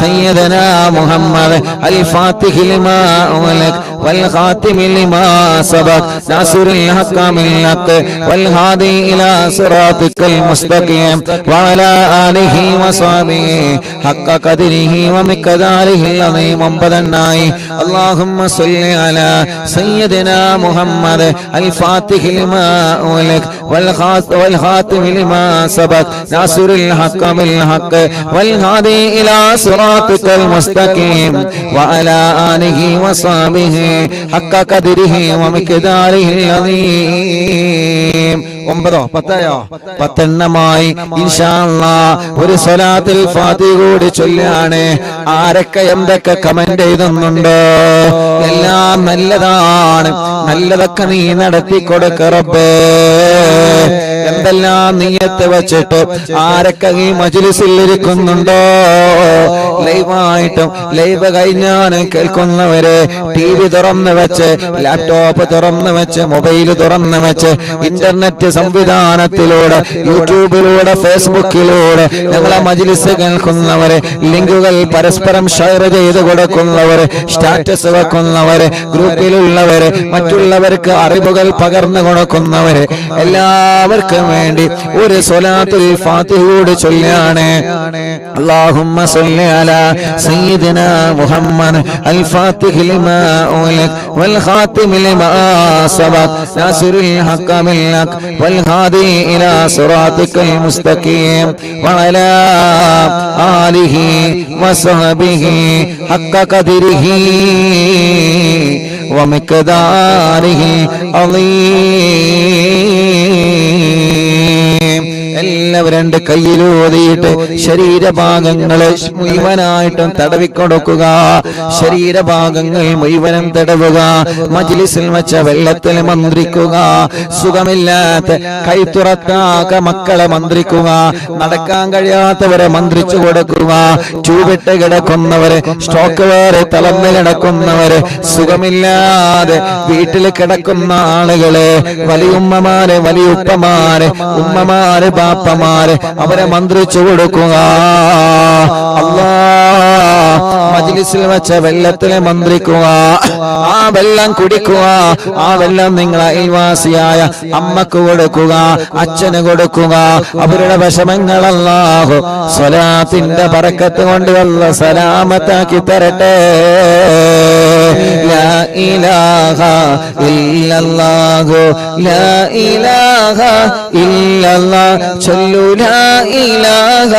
سيدنا محمد الفاتح لما أغلق والخاتم لما سبق ناصر الحق بالحق والهادي إلى صراطك المستقيم وعلى آله وصحبه حق قدره ومقداره العظيم. اللهم صل على سيدنا محمد الفاتح لما أغلق والخاتم لما سبق ناصر الحق بالحق والهادي إلى صراطك المستقيم وعلى آله وصحبه حق قدره ومقداره العظيم. 10 എണ്ണമായി. ഇൻഷാ അല്ലാഹ് ഒരു സ്വലാത്തുൽ ഫാത്തിഹ കൂടി ചൊല്ലാണ്. ആരൊക്കെ എന്തൊക്കെ കമന്റ് എഴുതുന്നുണ്ടോ? എല്ലാം നല്ലതാണ്, നല്ലതൊക്കെ നീ നടത്തി കൊടുക്ക റബ്ബേ. എന്തെല്ലാം നിയ്യത്ത് വെച്ചിട്ട് ആരൊക്കെ ഈ മജ്ലിസിൽ ഇരിക്കുന്നുണ്ടോ? ലൈവായിട്ടും ലൈവ് കഴിഞ്ഞാണ് കേൾക്കുന്നവരെ TV തുറന്നു വെച്ച്, ലാപ്ടോപ്പ് തുറന്നു വെച്ച്, മൊബൈൽ തുറന്നു വെച്ച്, ഇന്റർനെറ്റ് സംവിധാനത്തിലൂടെ, യൂട്യൂബിലൂടെ, ഫേസ്ബുക്കിലൂടെ ഞങ്ങളെ മജ്ലിസ് കേൾക്കുന്നവരെ, ലിങ്കുകൾ പരസ്പരം ഷെയർ ചെയ്ത് കൊടുക്കുന്നവരെ, സ്റ്റാറ്റസ് വെക്കുന്നവരെ, ഗ്രൂപ്പിലുള്ളവരെ, മറ്റുള്ളവർക്ക് അറിവുകൾ പകർന്നു കൊടുക്കുന്നവരെ, എല്ലാവർക്കും വേണ്ടി ഒരു സ്വലാത്തുൽ ഫാത്തിഹ കൂടി ചൊല്ലാണ്. اللهم صل على سيدنا محمد الفاتح لما أغلق والخاتم لما سبق ناصر الحق بالحق والهادي إلى صراطك المستقيم وعلى آله وصحبه حق قدره ومقداره العظيم. എല്ലാവരും 2 കൈയിലൂതിയിട്ട് ശരീരഭാഗങ്ങളെ മുഴുവനായിട്ടും തടവിക്കൊടുക്കുക. ശരീരഭാഗങ്ങൾ മുഴുവനും തടവുക. മജ്ലിസിൽ വെച്ച വെള്ളത്തിൽ മന്ത്രിക്കുക. സുഖമില്ലാത്ത കൈ തുറക്കാക്ക മക്കളെ മന്ത്രിക്കുക. നടക്കാൻ കഴിയാത്തവരെ മന്ത്രിച്ചു കൊടുക്കുക. ട്യൂബിട്ട് കിടക്കുന്നവരെ, സ്റ്റോക്ക് വേറെ തളർന്ന് കിടക്കുന്നവരെ, സുഖമില്ലാതെ വീട്ടിൽ കിടക്കുന്ന ആളുകളെ, വലിയുമ്മമാരെ, വലിയുപ്പമാരെ, ഉമ്മമാരെ, ബാപ്പമാരെ, അവരെ മന്ത്രിച്ചു കൊടുക്കുക. ഓഫീസിൽ വെച്ച വെള്ളത്തിൽ മന്ത്രിക്കുക, ആ വെള്ളം കുടിക്കുക, ആ വെള്ളം നിങ്ങൾ അയൽവാസിയായ അമ്മക്ക് കൊടുക്കുക, അച്ഛന് കൊടുക്കുക. അവരുടെ വിഷമങ്ങൾ അല്ലാഹു സ്വലാത്തിന്റെ ബറക്കത്ത് കൊണ്ട് അല്ലാഹു സലാമത്താക്കി തരട്ടെ. ലാ ഇലാഹ ഇല്ലല്ലാഹു ലാ ഇലാഹ ഇല്ലല്ലാഹ് ചൊല്ലു ലാ ഇലാഹ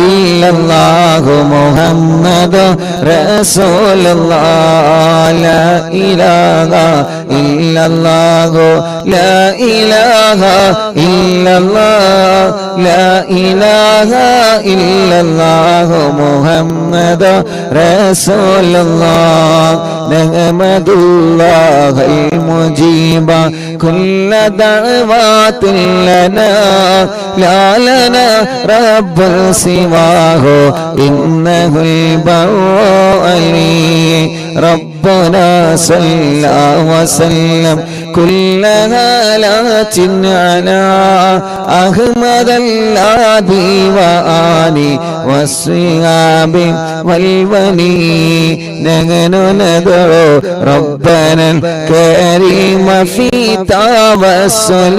ഇല്ലല്ലാഹു മുഹമ്മദു റസൂലുള്ളാഹ്. ലാ ഇലാഹ ഇല്ലല്ലാഹു ലാ ഇലാഹ ഇല്ലല്ലാഹ് ലാ ഇലാഹ ഇല്ലല്ലാഹു മുഹമ്മദു റസൂലുള്ളാഹ്. നഹ്മദുല്ലാഹൽ മുജീബ കുല്ല ദഅവാതിൻ ലനാ ലാ ലനാ റബ്ബുൽ സിവാഹു ഇന്നഹുൽ ബർറഅലി. ربنا صلى وسلم كل هالات على أحمد الهادي وآله والصحاب والولي. نحن ندعو ربنا الكريم في توسل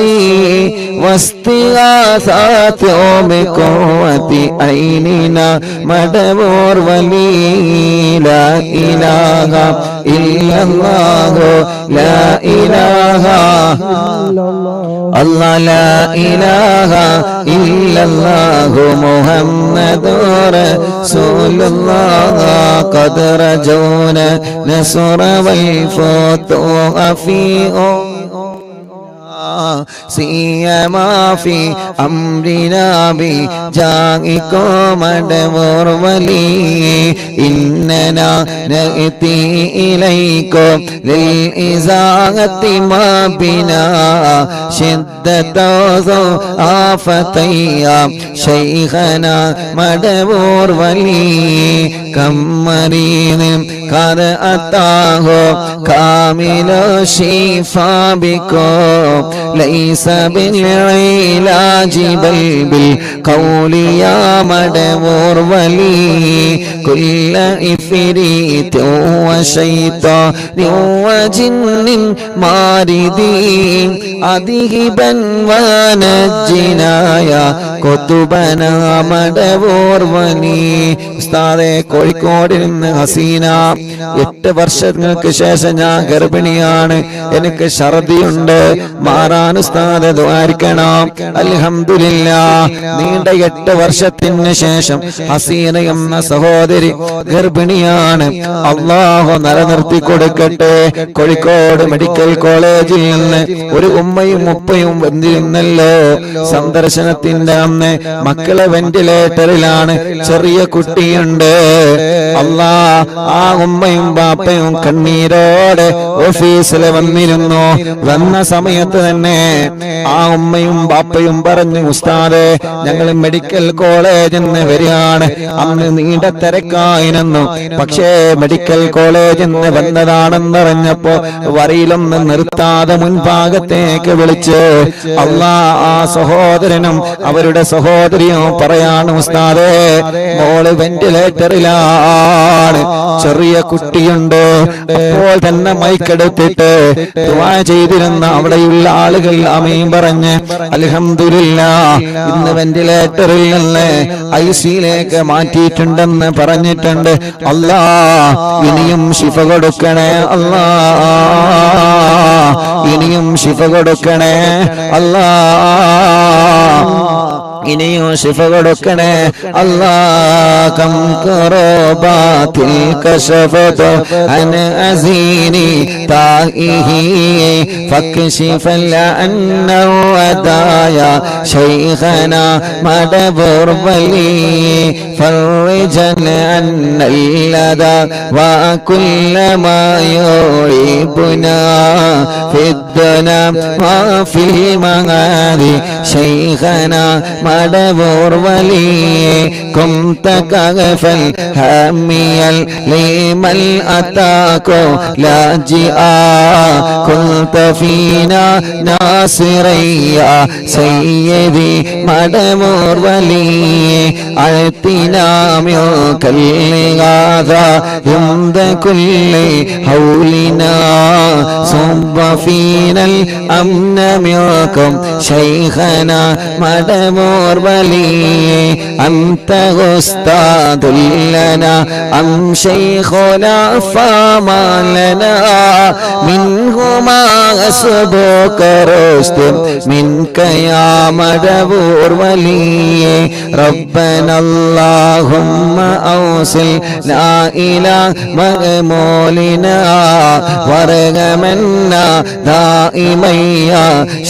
واستغاثات بقوة عيننا مدبور ولي. لا إله إلا الله لا إله الله لا إله إلا الله محمد رسول الله. قد رجونا نصر والفتوح في سيما في أمرنا بجاهكم مدبور ولي. إننا نأتي إليكم للإزاحة ما بنا شدة آفتيا شيخنا مدبور ولي. كم مريض قد أتاه كامل الشفاء بكم ليس بالعلاج بل بالقول يا مدبور ولي. كل إفريت وشيطان وجن ماردين أذهبا ونجنا يا قطبنا مدبور ولي. ഉസ്താദേ, കോഴിക്കോടിൽ നിന്ന് ഹസീന, 8 വർഷങ്ങൾക്ക് ശേഷം ഞാൻ ഗർഭിണിയാണ്, എനിക്ക് ഛർദിയുണ്ട്, മാറാൻ ഉസ്താദ് ദുആരിക്കണം. അൽഹംദുലില്ലാഹ്, നീണ്ട 8 വർഷത്തിന് ശേഷം ഹസീന എന്ന സഹോദരി ഗർഭിണിയാണ്. അല്ലാഹു നിലനിർത്തി കൊടുക്കട്ടെ. കോഴിക്കോട് മെഡിക്കൽ കോളേജിൽ നിന്ന് ഒരു ഉമ്മയും ഉപ്പയും വന്നിരുന്നല്ലോ സന്ദർശനത്തിന്റെ അന്ന്. മക്കളെ വെന്റിലേറ്ററിലാണ്, ചെറിയ കുട്ടിയുണ്ട്. അല്ലാ, ആ ഉമ്മയും ബാപ്പയും കണ്ണീരോടെ ഓഫീസിൽ വന്നിരുന്നു. വന്ന സമയത്ത് തന്നെ ആ ഉമ്മയും ബാപ്പയും പറഞ്ഞു, ഉസ്താദേ, ഞങ്ങൾ മെഡിക്കൽ കോളേജിൽ നിന്ന് വരികയാണ്. അന്ന് നീണ്ട തിരക്കായിരുന്നു. പക്ഷേ മെഡിക്കൽ കോളേജിൽ നിന്ന് വന്നതാണെന്നറിഞ്ഞപ്പോ വരിയിലൊന്ന് നിർത്താതെ മുൻഭാഗത്തേക്ക് വിളിച്ച് അല്ലാ, ആ സഹോദരനും അവരുടെ സഹോദരിയും പറയാണ്, ഉസ്താദേ, മോള് വെന്റിലേറ്ററിലാണ്, ചെറിയ കുട്ടിയുണ്ട്. അപ്പോൾ തന്നെ മൈക്കെടുത്തിട്ട് ദുആ ചെയ്തിരുന്ന അവിടെയുള്ള ആളുകൾ ആമീൻ പറഞ്ഞ് അൽഹംദുലില്ലാഹ്, ഇന്ന് വെന്റിലേറ്ററിൽ നിന്ന് ഐസിയിലേക്ക് മാറ്റിയിട്ടുണ്ടെന്ന് പറഞ്ഞിട്ടുണ്ട്. അല്ലാ, ഇനിയും ശിഫ കൊടുക്കണേ അല്ലാ, ഇനിയും ശിഫ കൊടുക്കണേ അല്ലാ, ഇനിയും ശിഫ കൊടുക്കണേ അല്ലാ. കം കറബാത്തിൽ കശഫത അൻ അസീനി താഇഹി ഫക്ശിഫൽ അന്നഹു അദായ ശൈഖനാ മദബുർ വലി. ഫർജൻ അന്നൽ ലദാ വകുല്ല മാ യുഇബുനാ ഫിദ്ദുനാ വഫിൽ മഗാദി ശൈഖനാ മടവൂർ വലിയെ കുംത കഗഫൽ ഹമിയൽ ലീമൽ അതാകോ ലാജിആ കുൽത ഫീനാ നാസിറയ്യ സയ്യിദി മടവൂർ വലിയെ അഴ്ത്തിനാ മിൽകൽ ഗാദാ യുംദ കുല്ലി ഹൗലിനാ സുബ്ബ ഫീനൽ അംന മിൽകും ശൈഖനാ മടവൂർ വലിയെ അൻത ഉസ്താദുൽ ലനാ അം ശൈഖുനാ ഫമാ ലനാ മിൻഹുമാ അസ്ബുക റുസ്തും മിൻക യാ മടവൂർ വലിയെ റബ്ബനാ അല്ലാഹുമ്മ ഔസിൽ ലാ ഇലാഹ മഅമൂലിനാ വർഗമന്നാ ദായിമയ്യ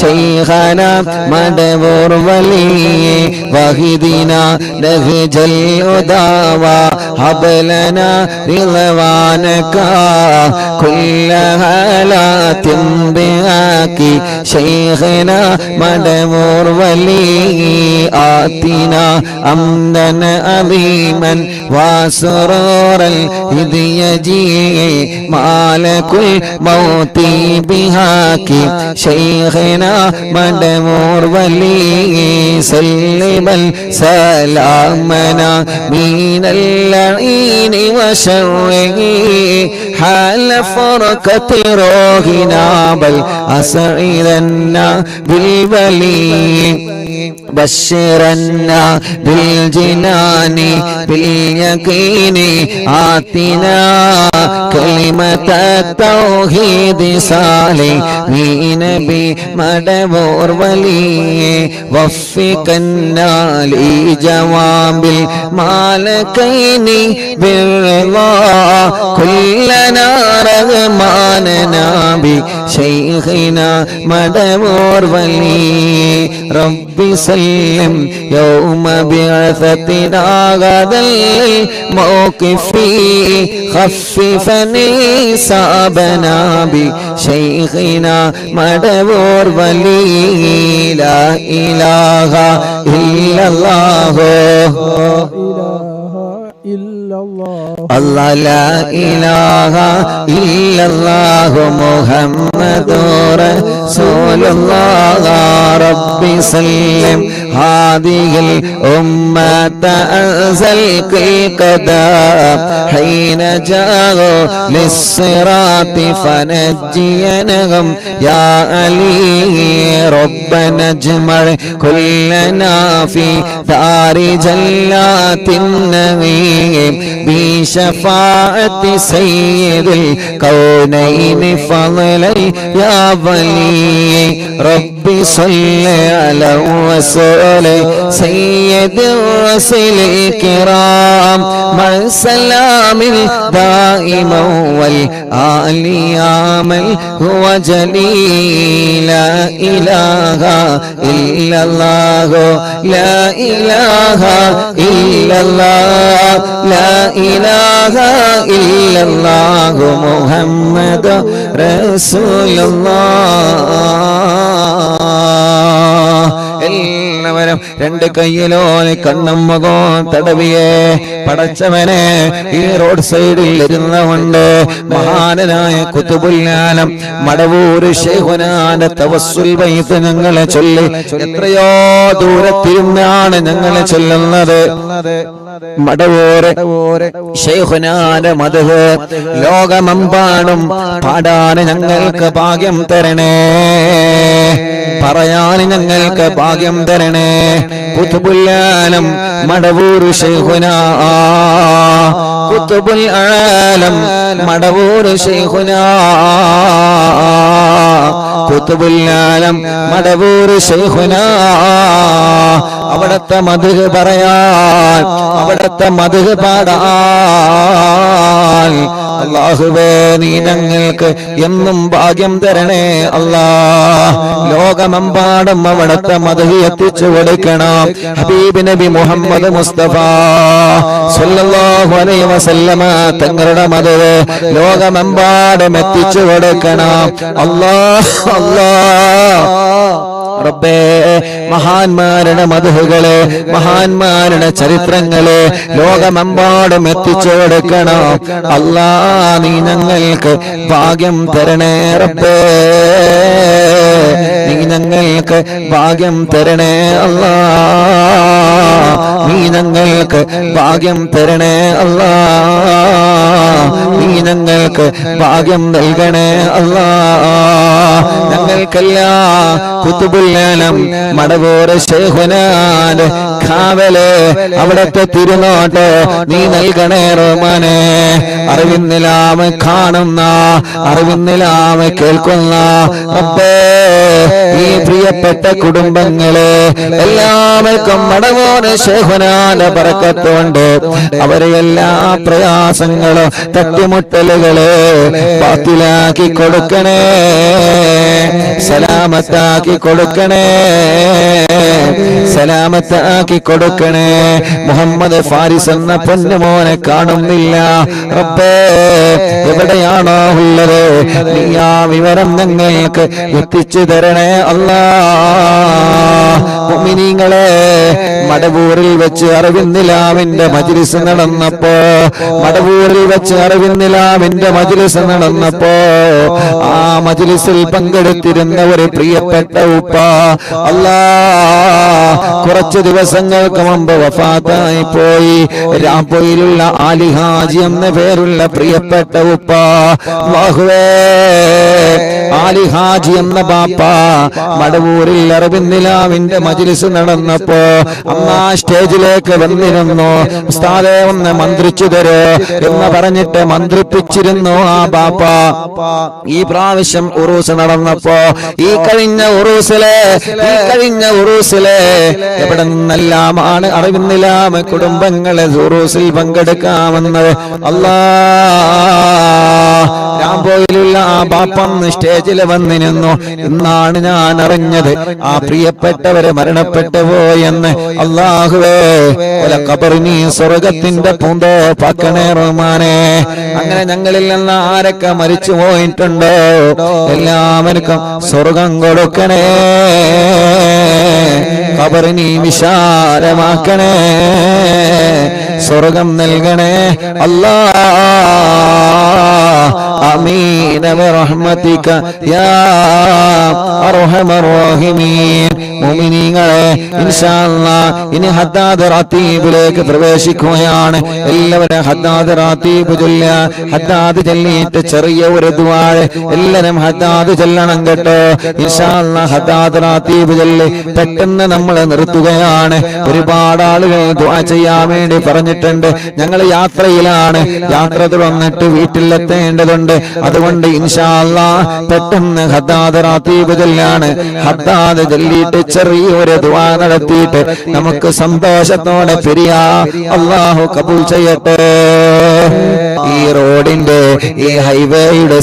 ശൈഖനാ മടവൂർ വലിയെ വഹിദിനാ നഹ്ജൽ ഉദാവ ഹബ്ലനാ റിളവാനക കുല്ല ഹാലാത്തിൻ ബിആക്കി ശൈഖനാ മടവൂർ വലിയെ ആതിനാ അംദൻ അദീമൻ വസറൂറൽ ഇദ് യജീ മാലകുൽ മൗതി ബിഹാക്കി ശൈഖനാ മടവൂർ വലിയെ സല്ലമൽ സലാമനാ മിനൽ ലഈനി വശർരി ഹാല ഫർഖതി റോഹിനാ ബൽ അസ്ഇദന്നാ ബിൽ വലി بشرنا بالجنان باليقين آتنا كلمة التوحيد صالحين بمدبور ولي وفقنا لجواب المالكين بالرضا كلنا رغماننا بشيخنا مدبور ولي ربي سلم يوم بعثتنا غدا الموقف خففني صابنا بشيخنا مدبور ولي لا إله إلا الله الله لا إله إلا الله محمد رسول الله ربي سلم هذه الأمة أنزل القدام حين جاءوا للصراط فنجينهم يا علي ربنا اجمع كلنا في دار جلات النعيم بشفاعة سيد الكونين فضلا يا ولي ربي صل على رسول سيد الرسل الكرام مع السلام الدائم والآل يا من هو جليل لا إله إلا الله لا إله إلا الله لا إله إلا الله محمد رسول الله എല്ലാവരും രണ്ട് കയ്യിലോനെ കണ്ണും മുഖവും തടവിയെ പടച്ചവനെ ഈ റോഡ് സൈഡിൽ ഇരുന്നുകൊണ്ട് മഹാനായ ഖുതുബുൽ ആലം മടവൂർ ശൈഖുനാന്റെ തവസ്സുൽ ബൈത്ത് ഞങ്ങളെ ചൊല്ലി എത്രയോ ദൂരത്തിരുന്നാണ് ഞങ്ങളെ ചൊല്ലുന്നത്. മടവൂർ ശൈഖുനാന്റെ മദ്ഹ് ലോകമെമ്പാടും പാടാൻ ഞങ്ങൾക്ക് ഭാഗ്യം തരണേ, പറയാൻ ഞങ്ങൾക്ക് ഭാഗ്യം തരണേ. ഖുതുബുൽ ആലം മടവൂർ ശൈഖുനാ, ഖുതുബുൽ ആലം മടവൂർ ശൈഖുനാ, ഖുതുബുൽ ആലം മടവൂർ ശൈഖുനാ. അവിടത്തെ മദ്ഹ് പറയാൻ, അവിടത്തെ മദ്ഹ് പാടാൻ അല്ലാഹുവേ നീ ഞങ്ങൾക്ക് എന്നും ഭാഗ്യം തരണേ അല്ലാ. ലോകമെമ്പാടും അവിടത്തെ മദ്ഹ് എത്തിച്ചു കൊടുക്കണം. ഹബീബ് നബി മുഹമ്മദ് മുസ്തഫ സല്ലല്ലാഹു അലൈഹി വസല്ലമ തങ്ങളുടെ മദ്ഹ് ലോകമെമ്പാടും എത്തിച്ചു കൊടുക്കണം. അല്ലാഹ് അല്ലാഹ് റബ്ബേ മഹാന്മാരുടെ മദ്ഹുകളെ മഹാന്മാരുടെ ചരിത്രങ്ങളെ ലോകമെമ്പാടും എത്തിച്ചു കൊടുക്കണം അല്ലാ നീ ഞങ്ങൾക്ക് ഭാഗ്യം തരണേ റബ്ബേ നീ ഞങ്ങൾക്ക് ഭാഗ്യം തരണേ അല്ലാ നീ ഞങ്ങൾക്ക് ഭാഗ്യം തരണേ അല്ലാ നീ ഞങ്ങൾക്ക് ഭാഗ്യം നൽകണേ അല്ലാ ഞങ്ങൾക്കെല്ലാം കുതുബുൽ മടവൂർ ശൈഖുനാന്റെ കാവല് അവിടത്തെ തിരുനോട്ട് നീ നൽകണേ റഹ്മാനേ അറിവിന്നിലാമ കാണുന്ന അറിവിന്നിലാമ കേൾക്കുന്ന റബ്ബേ ഈ പ്രിയപ്പെട്ട കുടുംബങ്ങളെ എല്ലാവർക്കും മടവൂർ ശൈഖുനാന്റെ ബറക്കത്തുണ്ട് അവരെ എല്ലാ പ്രയാസങ്ങളും തട്ടിമുട്ടലുകളെ ബാത്തിലാക്കി കൊടുക്കണേ സലാമത്താക്കി കൊടുക്കണേ സലാമത്താക്കി കൊടുക്കണേ മുഹമ്മദ് ഫാരിസ് എന്ന പൊന്നുമോനെ കാണുന്നില്ല റബ്ബേ എവിടെയാണോ ഉള്ളത് നീ ആ വിവരം ഞങ്ങൾക്ക് എത്തിച്ചു തരണേ അല്ലാ മുഅ്മിനീങ്ങളെ മടവൂരിൽ വെച്ച് അറിവിന്നിലാവിന്റെ മജ്ലിസ് നടന്നപ്പോ മടവൂരിൽ വെച്ച് അറിവിന്നിലാവിന്റെ മജ്ലിസ് നടന്നപ്പോ ആ മജ്ലിസിൽ പങ്കെടുത്തിരുന്ന ഒരു പ്രിയപ്പെട്ട ഉപ്പ അല്ലാ കുറച്ച് ദിവസങ്ങൾക്ക് മുമ്പ് വഫാത്തായി പോയി രാംപൊയിലുള്ള ആലി ഹാജി എന്ന പേരുള്ള പ്രിയപ്പെട്ട ഉപ്പ അല്ലാഹുവേ ആലി ഹാജി എന്ന ബാപ്പ മടവൂരിൽ അറിവിന്നിലാവിന്റെ മജ്ലിസ് നടന്നപ്പോ അമ്മ സ്റ്റേജിലേക്ക് വന്നിരുന്നു ഉസ്താദേ ഒന്ന് മന്ത്രിച്ചു തരോ എന്ന് പറഞ്ഞിട്ട് മന്ത്രിപ്പിച്ചിരുന്നു ആ ബാപ്പ ഈ പ്രാവശ്യം ഉറൂസ് നടന്നപ്പോ ഈ കഴിഞ്ഞ ഉറൂസിലെ എവിടെ നിന്നെല്ലാമാണ് അറിവിന്നിലാമ കുടുംബങ്ങളെ ഉറൂസിൽ പങ്കെടുക്കാമെന്നത് അല്ലാ രാംപോയിലുള്ള ആ ബാപ്പം സ്റ്റേജിൽ വന്നിരുന്നു ഇന്നാണ് ഞാൻ അറിഞ്ഞത് ആ പ്രിയപ്പെട്ടവരെ മരണപ്പെട്ടു പോയെന്ന് അല്ലാഹുവേ ഒല ഖബറിനി സ്വർഗത്തിന്റെ പൂന്തോപ്പാക്കണേ റഹ്മാനേ അങ്ങനെ ഞങ്ങളിൽ നിന്ന് ആരൊക്കെ മരിച്ചു പോയിട്ടുണ്ടോ എല്ലാവർക്കും സ്വർഗം കൊടുക്കണേ ഖബറിനി വിശാലമാക്കണേ സ്വർഗം നൽകണേ അല്ലാ ആമീൻ ബിറഹ്മതിക യാ അർഹമർ റഹീമീൻ മുഅ്മിനീങ്ങളെ ഇൻഷാ അല്ലാഹ് ഇനി ഹദ്ദാദ് റാത്തീബിലേക്ക് പ്രവേശിക്കുകയാണ് എല്ലാവരും ഹദ്ദാദ് റാത്തീബ് ചൊല്ലുക ഹദ്ദാദ് ചൊല്ലിയിട്ട് ചെറിയ ഒരു ദുആ എല്ലാവരും ഹദ്ദാദ് ചൊല്ലണം കേട്ടോ ഇൻഷാ അല്ലാഹ് ഹദ്ദാദ് റാത്തീബ് ചൊല്ലി പെട്ടെന്ന് നമ്മൾ നിർത്തുകയാണ് ഒരുപാട് ആളുകൾ ദുആ ചെയ്യാൻ വേണ്ടി പറഞ്ഞിട്ടുണ്ട് ഞങ്ങൾ യാത്രയിലാണ് യാത്ര തുടർന്നിട്ട് വീട്ടിലെത്തേണ്ടതുണ്ട് അതുകൊണ്ട് ഇൻഷാ അല്ലാഹ് പെട്ടെന്ന് ഹദ്ദാദ് റാത്തീബ് ചൊല്ലാണ് ഹദ്ദാദ് ചൊല്ലിയിട്ട് ചെറിയൊരു ദുആ നടത്തിയിട്ട് നമുക്ക് സന്തോഷത്തോടെ പിരിയാ അല്ലാഹു കബൂൽ ചെയ്യട്ടെ ഈ റോഡിന്റെ ഈ ഹൈവേയുടെ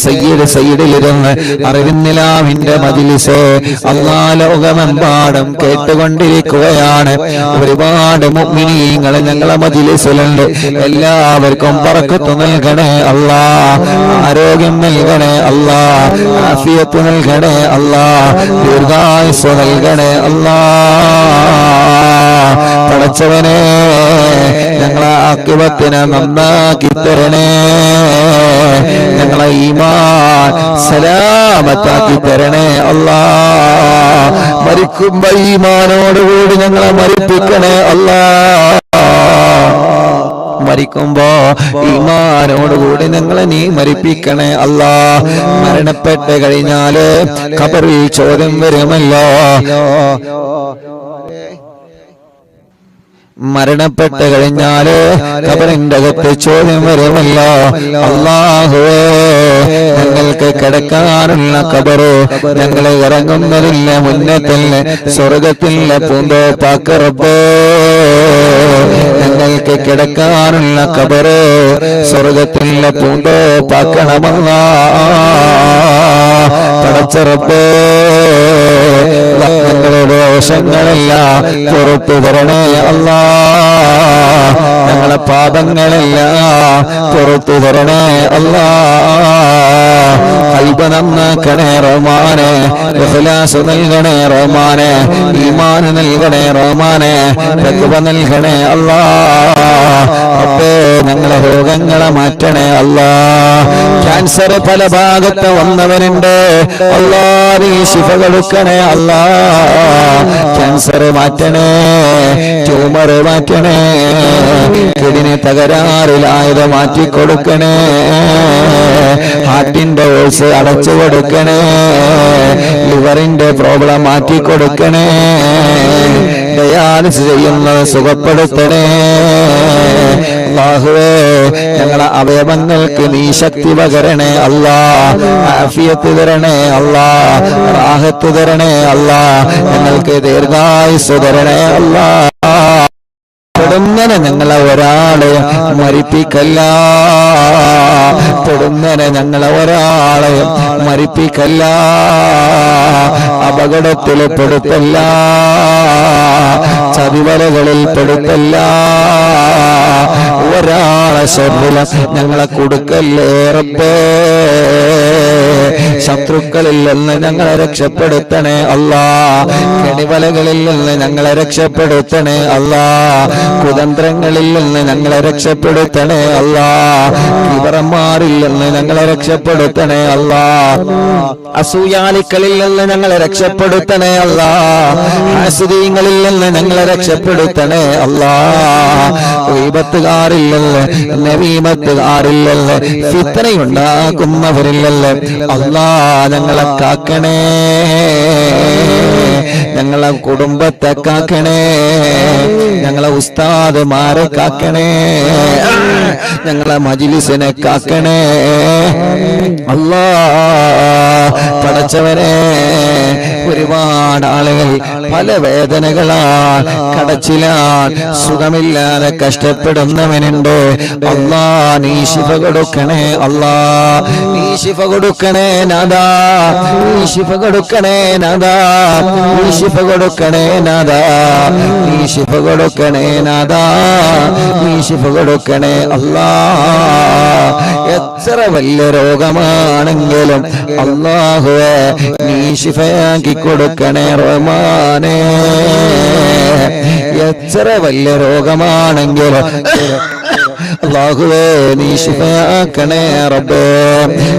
സൈഡിലിരുന്ന് അറിവിന്നിലാവിന്റെ മജ്ലിസ് അല്ലാഹ് ലോകമെമ്പാടും കേട്ടുകൊണ്ടിരിക്കുകയാണ് ഒരുപാട് മുഅ്മിനീങ്ങൾ ഞങ്ങളെ മജ്ലിസിലുണ്ട് എല്ലാവർക്കും ബറക്കത്ത് നൽകണേ അല്ലാഹ് ആരോഗ്യം നൽകണേ അല്ലാഹ് ആഫിയത്ത് നൽകണേ അല്ലാഹ് ദീർഘായുസ്സ് നൽകണേ അല്ലാഹ് പടച്ചവനെ ഞങ്ങളെ ആഖിബത്തിനെ നന്നാക്കി തരണേ ഞങ്ങളെ ഈമാൻ സലാമത്താക്കി തരണേ അല്ലാഹ് മരിക്കുമ്പോ ഈമാനോടുകൂടി ഞങ്ങളെ മരിപ്പിക്കണേ അല്ലാഹ് മരിക്കുമ്പോ ഈമാനോടുകൂടി ഞങ്ങളെ നീ മരിപ്പിക്കണേ അല്ലാഹ് മരണപ്പെട്ട് കഴിഞ്ഞാല് ഖബറിൽ ചോദ്യം വരുമല്ലോ മരണപ്പെട്ട് കഴിഞ്ഞാല് ഖബറിന്റെ അകത്ത് ചോദ്യം വരുമല്ലോ അല്ലാഹുവേ ഞങ്ങൾക്ക് കിടക്കാനുള്ള ഖബറ് ഞങ്ങളെ ഇറങ്ങുന്നതില്ല മുന്നേ തന്നെ സ്വർഗത്തിലെ പൂന്തോപ്പാക്ക് റബ്ബേ ഞങ്ങൾക്ക് കിടക്കാനുള്ള ഖബറ് സ്വർഗത്തിലെ പൂന്തോപ്പാക്കണമല്ലാ പടച്ച റബ്ബേ ഞങ്ങളോട് ദോഷങ്ങളെല്ലാം പുറത്തു തരണേ അല്ലാ. ഞങ്ങളെ പാപങ്ങളെല്ലാം പുറത്തു തരണേ അല്ലാ. ഖൽബ് നന്നാക്കണേ റഹ്മാനെ, ഇഖ്ലാസ് നൽകണേ റഹ്മാനെ, ഈമാൻ നൽകണേ റഹ്മാനെ, തഖ്വ നൽകണേ അല്ലാ. അപ്പേ ഞങ്ങളെ രോഗങ്ങളെ മാറ്റണേ അല്ലാ. ക്യാൻസർ പല ഭാഗത്ത് വന്നവരുണ്ട് അല്ലാ, നീ ശിഫ കൊടുക്കണേ അല്ലാ. ക്യാൻസർ മാറ്റണേ, ട്യൂമർ മാറ്റണേ, കിഡ്നി തകരാറിലായത് മാറ്റിക്കൊടുക്കണേ, ഹാർട്ടിന്റെ ഓൾസ് അടച്ചു കൊടുക്കണേ, ലിവറിന്റെ പ്രോബ്ലം മാറ്റിക്കൊടുക്കണേ, ഡയാലിസിസ് ചെയ്യുന്നത് സുഖപ്പെടുത്തണേ. അല്ലാഹുവേ ഞങ്ങളെ അവയവങ്ങൾക്ക് നീ ശക്തി പകരണേ അല്ലാ, ആഫിയത്ത് തരണേ അല്ലാ, റാഹത്ത് തരണേ അല്ലാ, ഞങ്ങൾക്ക് ദീർഘായുസ്സ് തരണേ അല്ലാ. പെടുന്നനെ ഞങ്ങളെ ഒരാളെ മരിപ്പിക്കല്ല, പെടുന്നനെ ഞങ്ങളെ ഒരാളെ മരിപ്പിക്കല്ല, അപകടത്തിൽ പെടുത്തല്ല, ചതിവലകളിൽ പെടുത്തല്ല, ഒരാളെ ശരീരം ഞങ്ങളെ കൊടുക്കല്ലേ റബ്ബേ. ശത്രുക്കളിൽ നിന്ന് ഞങ്ങളെ രക്ഷപ്പെടുത്തണേ അല്ലാ, കെണിവലകളിൽ നിന്ന് ഞങ്ങളെ രക്ഷപ്പെടുത്തണേ അല്ലാ, കുതന്ത്രങ്ങളിൽ നിന്ന് ഞങ്ങളെ രക്ഷപ്പെടുത്തണേ അല്ലാ, കിബറന്മാരിൽ നിന്ന് ഞങ്ങളെ രക്ഷപ്പെടുത്തണേ അല്ലാ, അസൂയാലിക്കളിൽ നിന്ന് ഞങ്ങളെ രക്ഷപ്പെടുത്തണേ അല്ലാ, ഹാസിദീങ്ങളിൽ നിന്ന് ഞങ്ങളെ രക്ഷപ്പെടുത്തണേ അല്ലാ, ഗീബത്തുകാരിൽ നിന്ന് നമീമത്തുകാരിൽ നിന്ന് ഫിത്നയുണ്ടാക്കുന്നവരിൽ നിന്ന് അല്ലാ ഞങ്ങളെ കാക്കണേ, ഞങ്ങളെ കുടുംബത്തെ കാക്കണേ, ഞങ്ങളെ ഉസ്താദുമാരെ കാക്കണേ, ഞങ്ങളെ മജ്ലിസിനെ കാക്കണേ അല്ലാ. പടച്ചവനെ ഒരുപാട് ആളുകൾ പല വേദനകളാൽ കടച്ചിലാൽ സുഖമില്ലാതെ കഷ്ടപ്പെടുന്നവനുണ്ട് അല്ലാ. നീ ശിഫ കൊടുക്കണേ അല്ലാ, നീ ശിഫ കൊടുക്കണേ നാദാ, നീ ശിഫ കൊടുക്കണേ നാദാ, നീ ശിഫ കൊടുക്കണേ നാദാ, നീ ശിഫ കൊടുക്കണേ നാദാ, നീ ശിഫ കൊടുക്കണേ അല്ലാ. എത്ര വലിയ രോഗമാണെങ്കിലും അല്ലാഹുവേ നീ ശിഫയാക്കി കൊടുക്കണേ റഹ്മാനേ. എത്ര വലിയ രോഗമാണെങ്കിലും അല്ലാഹുവേ നീ ശിഫയാക്കണേ റബ്ബേ.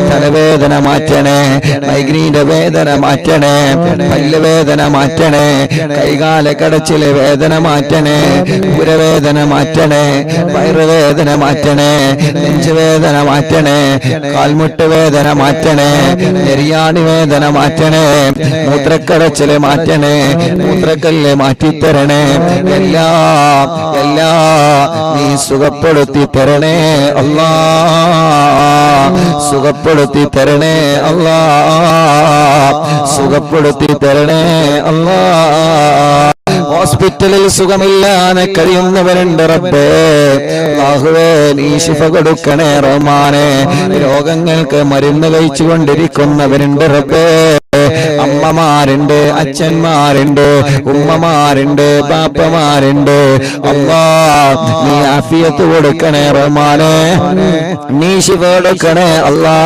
തലവേദന മാറ്റണേ, മൈഗ്രീന്റെ വേദന മാറ്റണേ, പല്ലുവേദന മാറ്റണേ, കൈകാല കടച്ചിലെ വേദന മാറ്റണേ, ഉരവേദന മാറ്റണേ, വയറുവേദന മാറ്റണേ, നെഞ്ചുവേദന മാറ്റണേ, കാൽമുട്ട് വേദന മാറ്റണേ, നെരിയാണി വേദന മാറ്റണേ, മൂത്രക്കടച്ചില് മാറ്റണേ, മൂത്രക്കല്ല് മാറ്റിത്തരണേ, എല്ലാ നീ സുഖപ്പെടുത്തി തരണേ അല്ലാ, സുഖപ്പെടുത്തി തരണേ അല്ലാ, സുഖപ്പെടുത്തി തരണേ അല്ലാ. ഹോസ്പിറ്റലിൽ സുഖമില്ലാതെ കഴിയുന്നവരുണ്ട് റബ്ബേ, അല്ലാഹുവേ നീ ശിഫ കൊടുക്കണേ റഹ്മാനേ. രോഗങ്ങൾക്ക് മരുന്ന് കഴിച്ചു കൊണ്ടിരിക്കുന്നവരുണ്ട് റബ്ബേ, അമ്മമാരുണ്ട്, അച്ഛന്മാരുണ്ട്, ഉമ്മമാരുണ്ട്, ബാപ്പമാരുണ്ട് അല്ലാ. നീ ആഫിയത്ത് കൊടുക്കണേ റഹ്മാനേ, നീ ശിഫ കൊടുക്കണേ അല്ലാ.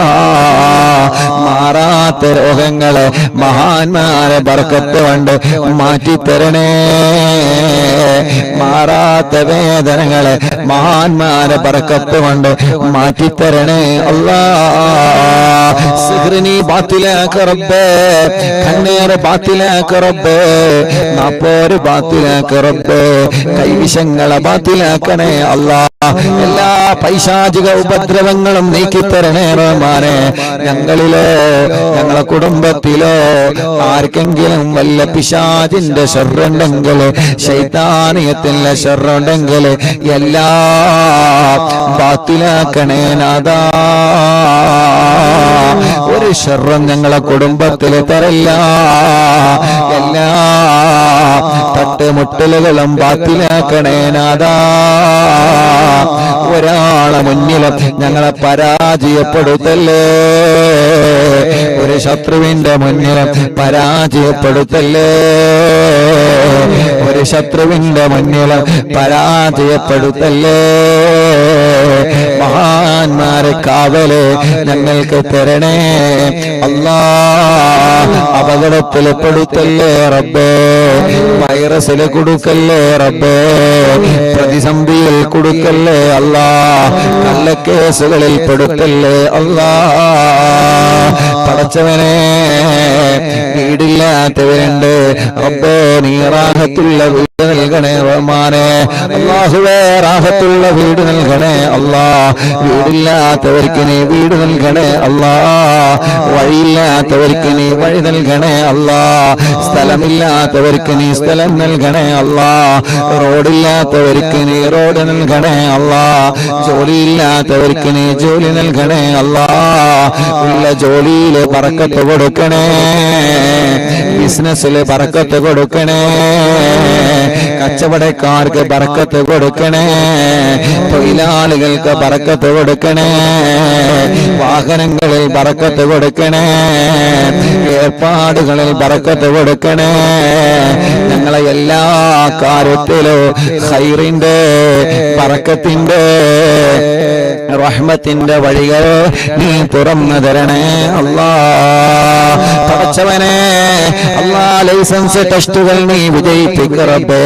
മാറാത്ത രോഗങ്ങളെ മഹാന്മാരെ ബർക്കത്ത് കൊണ്ട് മാറ്റിത്തരണേ, മാറാത്ത വേദനകളെ മഹാന്മാരെ ബർക്കത്ത് കൊണ്ട് മാറ്റിത്തരണേ അല്ലാ. സിഹ്റിനി ബാത്തിലാക്ക റബ്ബേ, കണ്ണേറ് ബാത്തിലാക്ക റബ്ബേ, നാപ്പോര് ബാത്തിലാക്ക റബ്ബേ, കൈവിഷങ്ങളെ ബാത്തിലാക്കണേ അല്ലാ. എല്ലാ പൈശാചിക ഉപദ്രവങ്ങളും നീക്കിത്തരണേ റഹ്മാനേ. ഞങ്ങളിലോ ഞങ്ങളെ കുടുംബത്തിലോ ആർക്കെങ്കിലും വല്ല പിശാചിന്റെ ശർറുണ്ടെങ്കിൽ, ശൈത്താനിയത്തിന്റെ ശർറുണ്ടെങ്കിൽ എല്ലാം ബാത്തിലാക്കണേ നാദാ. ഒരു ശർറും ഞങ്ങളെ കുടുംബത്തിൽ തരല്ല. എല്ലാ തട്ടുമുട്ടലുകളും ബാത്തിലാക്കണേ നാദാ. ഒരാളെ മുന്നിലും ഞങ്ങളെ പരാജയപ്പെടുത്തല്ലേ. ഒരു ശത്രുവിന്റെ മുന്നിലും പരാജയപ്പെടുത്തല്ലേ. ഒരു ശത്രുവിന്റെ മുന്നിലും പരാജയപ്പെടുത്തല്ലേ. മഹാന്മാരെ കാവല് ഞങ്ങൾക്ക് തരണേ അല്ലാ. അപകടത്തിൽ പെടുത്തല്ലേ റബ്ബേ. വൈറസിൽ കൊടുക്കല്ലേ റബ്ബേ. പ്രതിസന്ധിയിൽ കൊടുക്കല്ലേ അല്ലാ. കള്ളക്കേസുകളിൽ പെടുത്തല്ലേ അല്ലാ. പടച്ചവനെ, വീടില്ലാത്തവരുണ്ട് റബ്ബേ, നീ റാഹത്തുള്ള വീട് നൽകണേ റഹ്മാനെ. അല്ലാഹുവേ, റാഹത്തുള്ള വീട് നൽകണേ അല്ലാ. വീടില്ലാത്തവർക്ക് നീ വീട് നൽകണേ അല്ലാ. വഴിയില്ലാത്തവർക്ക് നീ വഴി നൽകണേ അല്ലാ. സ്ഥലമില്ലാത്തവർക്ക് നീ സ്ഥലം നൽകണേ അല്ലാ. റോഡില്ലാത്തവർക്ക് നീ റോഡ് നൽകണേ അല്ലാ. ജോലിയില്ലാത്തവർക്ക് നീ ജോലി നൽകണേ അല്ലാ. ഉള്ള ജോലിയില് ബറക്കത്ത് കൊടുക്കണേ. ബിസിനസ്സില് ബറക്കത്ത് കൊടുക്കണേ. കച്ചവടക്കാർക്ക് ബറക്കത്ത് കൊടുക്കണേ. തൊഴിലാളികൾക്ക് ബറക്കത്ത് കൊടുക്കണേ. വാഹനങ്ങളിൽ ബറക്കത്ത് കൊടുക്കണേ. ഏർപ്പാടുകളിൽ ബറക്കത്ത് കൊടുക്കണേ. ഞങ്ങളെ എല്ലാ കാര്യത്തിലും ഖൈറിന്റെ ബറക്കത്തിന്റെ റഹ്മത്തിന്റെ വഴികൾ നീ തുറന്നു തരണേ അല്ലാ. പടച്ചവനെ അല്ലാ, ലൈസൻസ് ടെസ്റ്റുകൾ നീ വിജയിപ്പിക്കറബേ.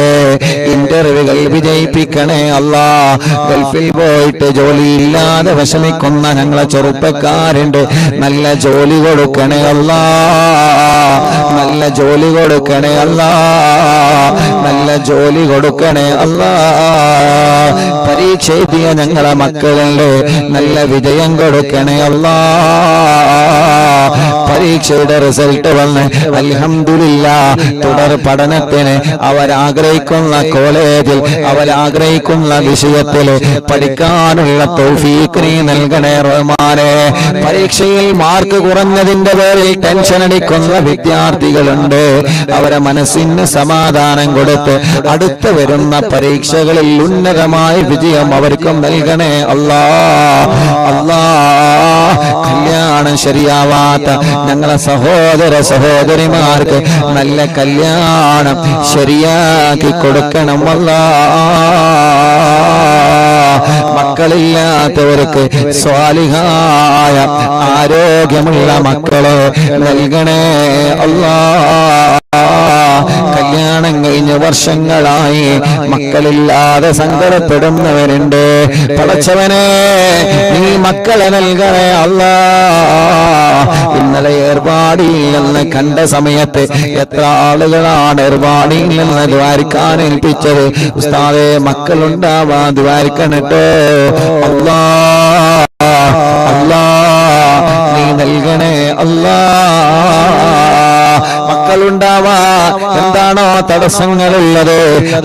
ഇന്റർവ്യൂകൾ വിജയിപ്പിക്കണേ അല്ലാ. ഗൾഫിൽ പോയിട്ട് ജോലിയില്ലാതെ വിഷമിക്കുന്ന ഞങ്ങളെ ചെറുപ്പക്കാരുണ്ട്. നല്ല ജോലി കൊടുക്കണേ അല്ലാ. നല്ല ജോലി കൊടുക്കണേ അല്ലാ. നല്ല ജോലി കൊടുക്കണേ അല്ലാ. പരീക്ഷ എഴുതിയ ഞങ്ങളെ മക്കളുണ്ട്. നല്ല വിജയം കൊടുക്കണേ അല്ലാ. പരീക്ഷയുടെ റിസൾട്ട് വന്ന് അൽഹംദുലില്ലാഹ് തുടർ പഠനത്തിന് അവരാഗ്രഹിക്കുന്ന കോളേജിൽ അവരാഗ്രഹിക്കുന്ന വിഷയത്തിൽ പഠിക്കാനുള്ള തൗഫീഖ് നീ നൽകണേ റഹ്മാനേ. പരീക്ഷയിൽ മാർക്ക് കുറഞ്ഞതിന്റെ പേരിൽ ടെൻഷൻ അടിക്കുന്ന വിദ്യാർത്ഥികളുണ്ട്. അവരെ മനസ്സിന് സമാധാനം കൊടുത്ത് അടുത്ത് വരുന്ന പരീക്ഷകളിൽ ഉന്നതമായ വിജയം അവർക്കും നൽകണേ അല്ലാ. അല്ലാ, കല്യാണം ശരിയാവാത്ത ഞങ്ങളെ സഹോദര സഹോദരിമാർക്ക് നല്ല കല്യാണം ശരിയാക്കി കൊടുക്കണം അല്ലാ. മക്കളില്ലാത്തവർക്ക് സ്വാലിഹായ ആരോഗ്യമുള്ള മക്കളെ നൽകണേ അല്ലാ. കല്യാണം കഴിഞ്ഞ വർഷങ്ങളായി മക്കളില്ലാതെ സങ്കടപ്പെടുന്നവരുണ്ട്. പടച്ചവനെ, നീ മക്കളെ നൽകണേ അല്ലാ. ഇന്നലെ ഏർപാടിയിൽ നിന്ന് കണ്ട സമയത്ത് എത്ര ആളുകളാണ് ഏർപാടിയിൽ നിന്ന് ദ്വാരിക്കാൻ ഏൽപ്പിച്ചത്. ഉസ്താദേ, മക്കളുണ്ടാവാൻ ദ്വാരിക്കണട്ടോ അല്ലാ. അല്ലാ, നീ നൽകണേ അല്ലാ. മക്കളുണ്ടാവാ എന്താണോ തടസ്സങ്ങളുള്ളത്,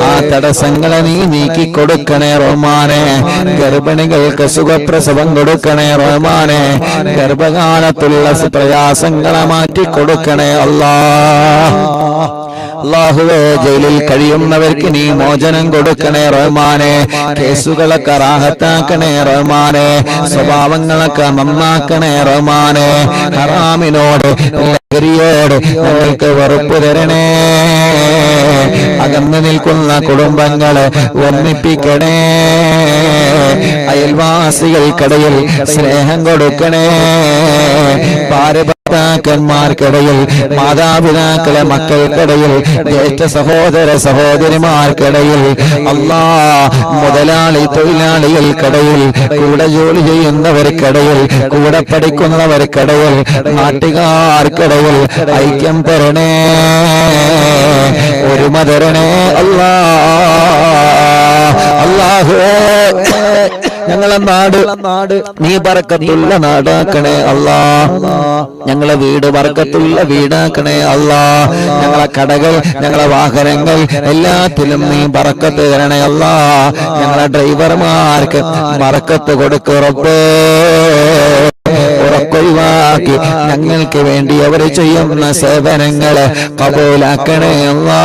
ആ തടസ്സങ്ങളെ നീ നീക്കി കൊടുക്കണേ റഹ്മാനെ. ഗർഭിണികൾക്ക് സുഖപ്രസവം കൊടുക്കണേ റഹ്മാനെ. ഗർഭകാലത്തുള്ള പ്രയാസങ്ങളെ മാറ്റി കൊടുക്കണേ അല്ലാ. അല്ലാഹുവേ, ജയിലിൽ കഴിയുന്നവർക്ക് നീ മോചനം കൊടുക്കണേ റഹ്മാനെ. കേസുകളൊക്കെ റാഹത്താക്കണേ റഹ്മാനെ. സ്വഭാവങ്ങളൊക്കെ നന്നാക്കണേ റഹ്മാനെ. ഹറാമിനോട് ലഹരിയോട് ഞങ്ങൾക്ക് വെറുപ്പ് തരണേ. അകന്നു നിൽക്കുന്ന കുടുംബങ്ങളെ ഒന്നിപ്പിക്കണേ. അയൽവാസികൾക്കിടയിൽ സ്നേഹം കൊടുക്കണേ. ഭർത്താക്കന്മാർക്കിടയിൽ, മാതാപിതാക്കളെ മക്കൾക്കിടയിൽ, ജ്യേഷ്ഠ സഹോദര സഹോദരിമാർക്കിടയിൽ, അല്ലാ, മുതലാളി തൊഴിലാളികൾക്കിടയിൽ, കൂടെ ജോലി ചെയ്യുന്നവർക്കിടയിൽ, കൂടെ പഠിക്കുന്നവർക്കിടയിൽ, നാട്ടുകാർക്കിടയിൽ ഐക്യം തരണേ. ഒരുമ തരണേ അല്ലാ. അല്ലാഹുവേ ഞങ്ങളെ നാട് നീ ബർക്കത്തുള്ള നാടാക്കണേ അല്ലാ. ഞങ്ങളെ വീട് ബർക്കത്തുള്ള വീടാക്കണേ അല്ലാ. ഞങ്ങളെ കടകൾ ഞങ്ങളെ വാഹനങ്ങൾ എല്ലാത്തിലും നീ ബർക്കത്ത് തരണേ അല്ലാ. ഞങ്ങളെ ഡ്രൈവർമാർക്ക് ബർക്കത്ത് കൊടുക്ക് റബ്ബേ. ഉറക്കൊഴിവാക്കി ഞങ്ങൾക്ക് വേണ്ടി അവർ ചെയ്യുന്ന സേവനങ്ങളെ കബൂലാക്കണേ അല്ലാ.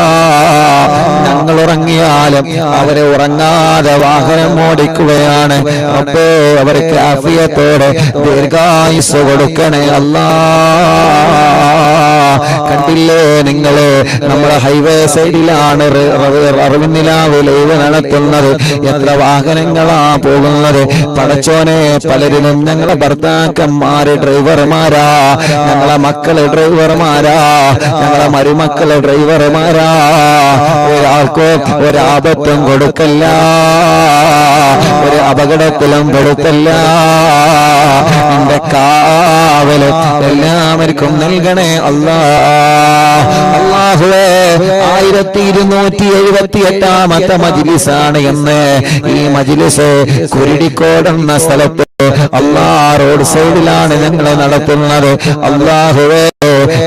ഞങ്ങൾ ഉറങ്ങിയാലും അവരെ ഉറങ്ങാതെ വാഹനം ഓടിക്കുകയാണ് റബ്ബേ. അവർക്ക് ആഫിയത്തോടെ ദീർഘായുസ് കൊടുക്കണേ അല്ലാ. കണ്ടില്ലേ നിങ്ങള് നമ്മുടെ ഹൈവേ സൈഡിലാണ് അറിവിന്നിലാവ് ലൈവ് നടത്തുന്നത്. എത്ര വാഹനങ്ങളാ പോകുന്നത് പടച്ചോനെ. പലരിലും ഞങ്ങളെ ഭർത്താക്കന്മാര് ഡ്രൈവർമാരാ, ഞങ്ങളെ മക്കള് ഡ്രൈവർമാരാ, ഞങ്ങളെ മരുമക്കള് ഡ്രൈവർമാരാ. ഒരാൾക്കോ ഒരാപത്തും കൊടുക്കല്ല, ഒരു അപകടത്തിലും കൊടുക്കല്ല. എന്റെ കാവല് എല്ലാവർക്കും നൽകണേ അല്ലാ. അല്ലാഹുവേ 1278ാമത്തെ മജ്ലിസാണ് എന്ന്. ഈ മജ്ലിസ് കുരുടിക്കോട് എന്ന സ്ഥലത്ത് അല്ലാ റോഡ് സൈഡിലാണ് ഞങ്ങളെ നടത്തുന്നത്. അല്ലാഹുവേ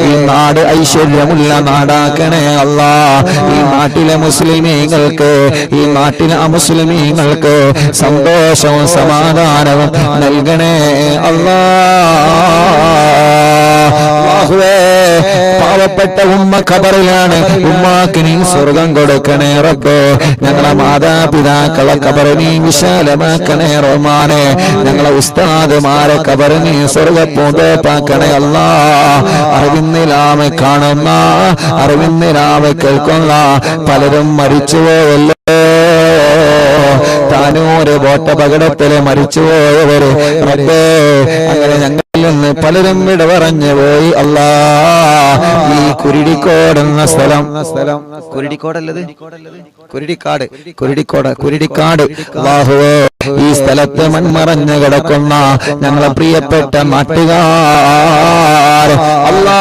ഈ നാട് ഐശ്വര്യമുള്ള നാടാക്കണേ അല്ലാ. ഈ നാട്ടിലെ മുസ്ലിമീങ്ങൾക്ക് ഈ നാട്ടിലെ അമുസ്ലിമീങ്ങൾക്ക് സന്തോഷവും സമാധാനവും നൽകണേ അല്ലാ. പാവപ്പെട്ട ഉമ്മ ഖബറിലാണ്. ഉമ്മാക്ക് നീ സ്വർഗം കൊടുക്കണേ റബ്ബേ. ഞങ്ങളെ മാതാപിതാക്കളെ ഖബറ് നീ വിശാലമാക്കണേ റഹ്മാനെ. ഞങ്ങളെ ഉസ്താദുമാരെ ഖബറ് നീ സ്വർഗപ്പൂന്തോപ്പാക്കണേ അല്ലാ. അറിവിന്നിലാമെ കാണുന്ന അറിവിന്നിലാമെ കേൾക്കുന്ന പലരും മരിച്ചുപോയല്ലോ. താനൂര് ബോട്ടപകടത്തില് മരിച്ചുപോയവര് റബ്ബേ. അങ്ങനെ ഞങ്ങളിൽ നിന്ന് പലരും വിട പറഞ്ഞു പോയി അല്ലാ. ഈ കുരുടിക്കോട് എന്ന സ്ഥലം കുരുടിക്കോടല്ലത് കുരുടിക്കാട് അല്ലാഹുവേ. ഈ സ്ഥലത്ത് മൺമറഞ്ഞു കിടക്കുന്ന ഞങ്ങളെ പ്രിയപ്പെട്ട നാട്ടുകാർ അല്ലാ,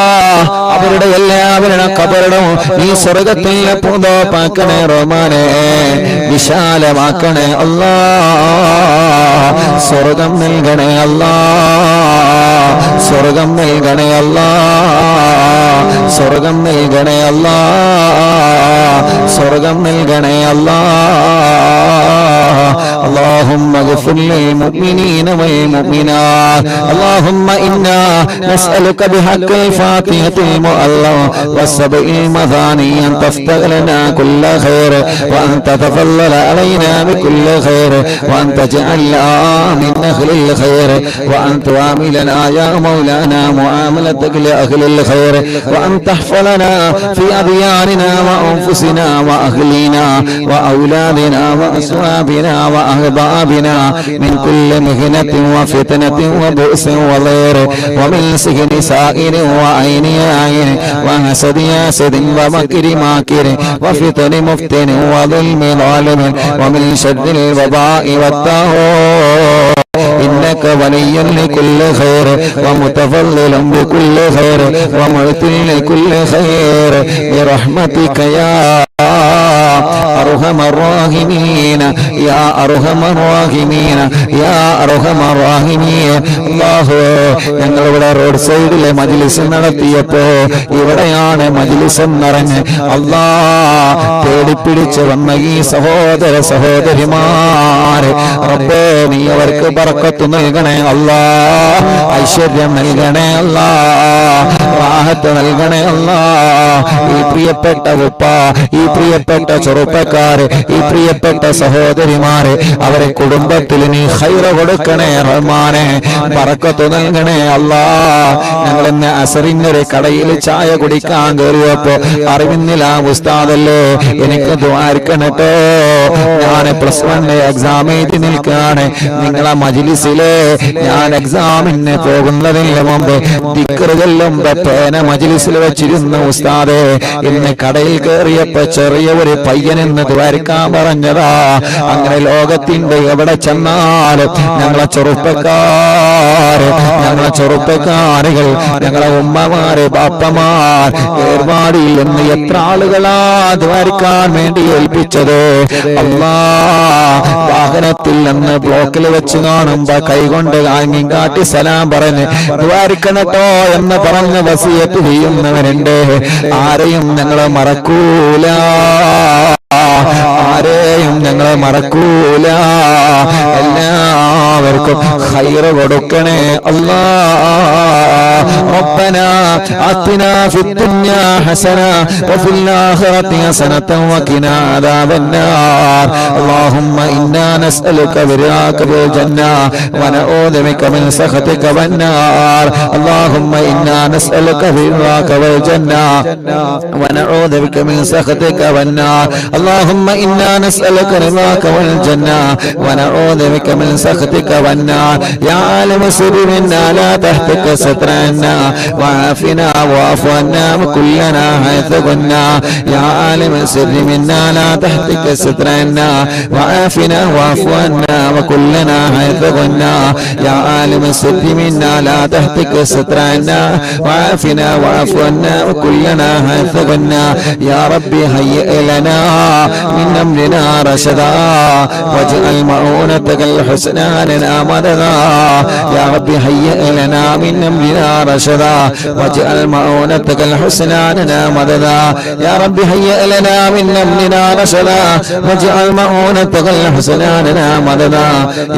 അവരുടെ എല്ലാവരുടെ ഖബറും നീ സ്വർഗത്തിലെ പൂന്തോപ്പാക്കണേ റഹ്മാനെ. വിശാലമാക്കണേ അല്ലാ. സ്വർഗം നൽകണേ അല്ലാ. സ്വർഗം നൽകണേ അല്ലാ. സ്വർഗം നൽകണേ അല്ലാ. സ്വർഗം നൽകണേ അല്ലാ. اللهم اغفر للمؤمنين والمؤمنات. اللهم إنا نسألك بحق الفاتحة المؤلم والسبع المثاني أن تفتح لنا كل خير، وأن تتفضل علينا بكل خير، وأن تجعلنا من أهل الخير، وأن تعاملنا يا مولانا معاملتك لأهل الخير، وأن تحفظنا في أدياننا وأنفسنا وأهلنا وأولادنا وأصحابنا وأحبابنا من كل مهنة وفتنة وبؤس وضير، ومن سجن سائر وعين عين، وحسد حاسد ومكر ماكر، وفتن مفتن وظلم ظالم، ومن شر الوباء والطاغوت. إنك ولي لكل خير ومتفضل بكل خير ومعطي لكل خير برحمتك يا أرحم الراحمين يا أرحم الراحمين يا أرحم الراحمين. അല്ലാഹു, ഞങ്ങൾ ഇവിടെ റോഡ് സൈഡിലെ മജ്ലിസ് നടത്തിയപ്പോ ഇവിടെയാണ് മജ്ലിസ് നിറഞ്ഞ് അല്ലാ തേടിപ്പിടിച്ച് വന്ന ഈ സഹോദര സഹോദരിമാര് റബ്ബേ, നീ അവർക്ക് ബർക്കത്ത് നൽകണേ അല്ലാ. ഐശ്വര്യം നൽകണേ അല്ലാ. റാഹത്ത് നൽകണേ അല്ലാ. ഈ പ്രിയപ്പെട്ട ഉപ്പ, ഈ പ്രിയപ്പെട്ട ചെറുപ്പക്കാര്, ഈ പ്രിയപ്പെട്ട സഹോദരിമാര്, അവരെ കുടുംബത്തിൽ നീ ഖൈർ കൊടുക്കണേ റഹ്മാനെ. ബർക്കത്ത് നൽകണേ അല്ലാ. ഞങ്ങൾ ഇന്ന് അസറിനൊരു കടയിൽ ചായ കുടിക്കാൻ കയറിയപ്പോ അറിവിന്നില്ല ഉസ്താദല്ലേ എനിക്ക് ദ്വാരിക്കണട്ടോ, ഞാൻ +1 എക്സാം എഴുതി നിൽക്കാണ്. നിങ്ങളെ മജ്ലിസിലെ ഞാൻ എക്സാമിന് പോകുന്നതിന് മുമ്പ് ദിക്ർ ചൊല്ലുമ്പോ പേന പ്രബോധന മജ്ലിസിൽ വെച്ചിരുന്ന ഉസ്താദേ, ഇന്ന് കടയിൽ കയറിയപ്പോ ചെറിയ ഒരു പയ്യനെന്ന് ദ്വാരക്കാൻ പറഞ്ഞതാ. അങ്ങനെ ലോകത്തിന്റെ എവിടെ ചെന്നാലും ഞങ്ങളെ ചെറുപ്പക്കാരുകൾ, ഞങ്ങളെ ഉമ്മമാര്, ബാപ്പമാർ, ഏർവാടിയിൽ നിന്ന് എത്ര ആളുകളാ ദ്വാരക്കാൻ വേണ്ടി ഏൽപ്പിച്ചത്. അല്ലാ, വാഹനത്തിൽ നിന്ന് ബ്ലോക്കിൽ വെച്ച് കാണുമ്പോ കൈകൊണ്ട് ആംഗ്യം കാട്ടി സലാം പറഞ്ഞ് ദ്വാരിക്കണട്ടോ എന്ന് പറഞ്ഞ് വസിയത്ത് ചെയ്യുന്നവരുണ്ട്. ആരെയും ഞങ്ങളെ മറക്കൂല, ആരെയും ഞങ്ങളെ മറക്കൂല. എല്ലാവർക്കും ഖൈർ കൊടുക്കണേ അല്ലാ. ربنا آتنا في الدنيا حسنة وفي الآخرة حسنة وقنا عذاب النار. اللهم إنا نسألك برضاك بالجنة ونعوذ بك من سخطك والنار. اللهم إنا نسألك برضاك بالجنة ونعوذ بك من سخطك والنار. اللهم إنا نسألك رضاك والجنة ونعوذ بك من سخطك والنار. يا عالم سر منا لا تهتك سترنا وعافنا واعف عنا وكلنا حيث كنا. يا عالم السر منا لا تهتك سترنا وعافنا واعف عنا وكلنا حيث كنا. يا عالم السر منا لا تهتك سترنا وعافنا واعف عنا وكلنا حيث كنا. يا ربي هيئ لنا من أمرنا رشدا واجعل معونتك الحسنى لنا مددا. يا ربي هيئ لنا من أمرنا رشدا واجعل معونتك الحسنى لنا مددا. يا ربي هيئ لنا من أمرنا رشدا واجعل معونتك الحسنى لنا مددا.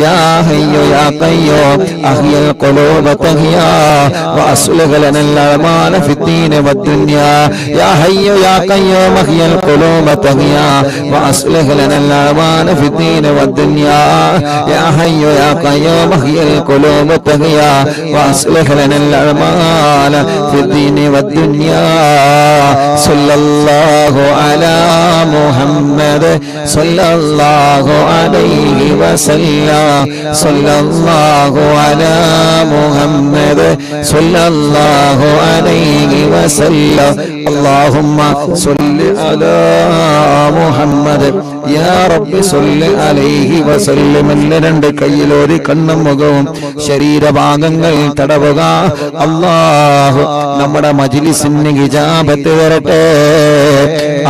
يا حي يا قيوم أحيي القلوب تحيا وأصلح لنا الأعمال في الدين والدنيا. يا حي يا قيوم أحيي القلوب تحيا وأصلح لنا الأعمال في الدين والدنيا. يا حي يا قيوم أحيي القلوب تحيا وأصلح لنا الأعمال في الدين والدنيا. صلى الله على محمد صلى الله عليه وسلم. صلى الله على محمد صلى الله عليه وسلم. اللهم صل على محمد يا رب صل عليه وسلم. രണ്ട് കയ്യിലൊരു കണ്ണും മുഖവും ശരീരഭാഗങ്ങൾ തടവുക. അല്ലാഹു നമ്മുടെ മജ്ലിസിന് ഇജാബത്ത് തരട്ടെ.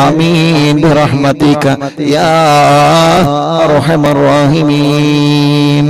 ആമീൻ ബിറഹ്മതിക യാ അർഹമർ റഹീമീൻ.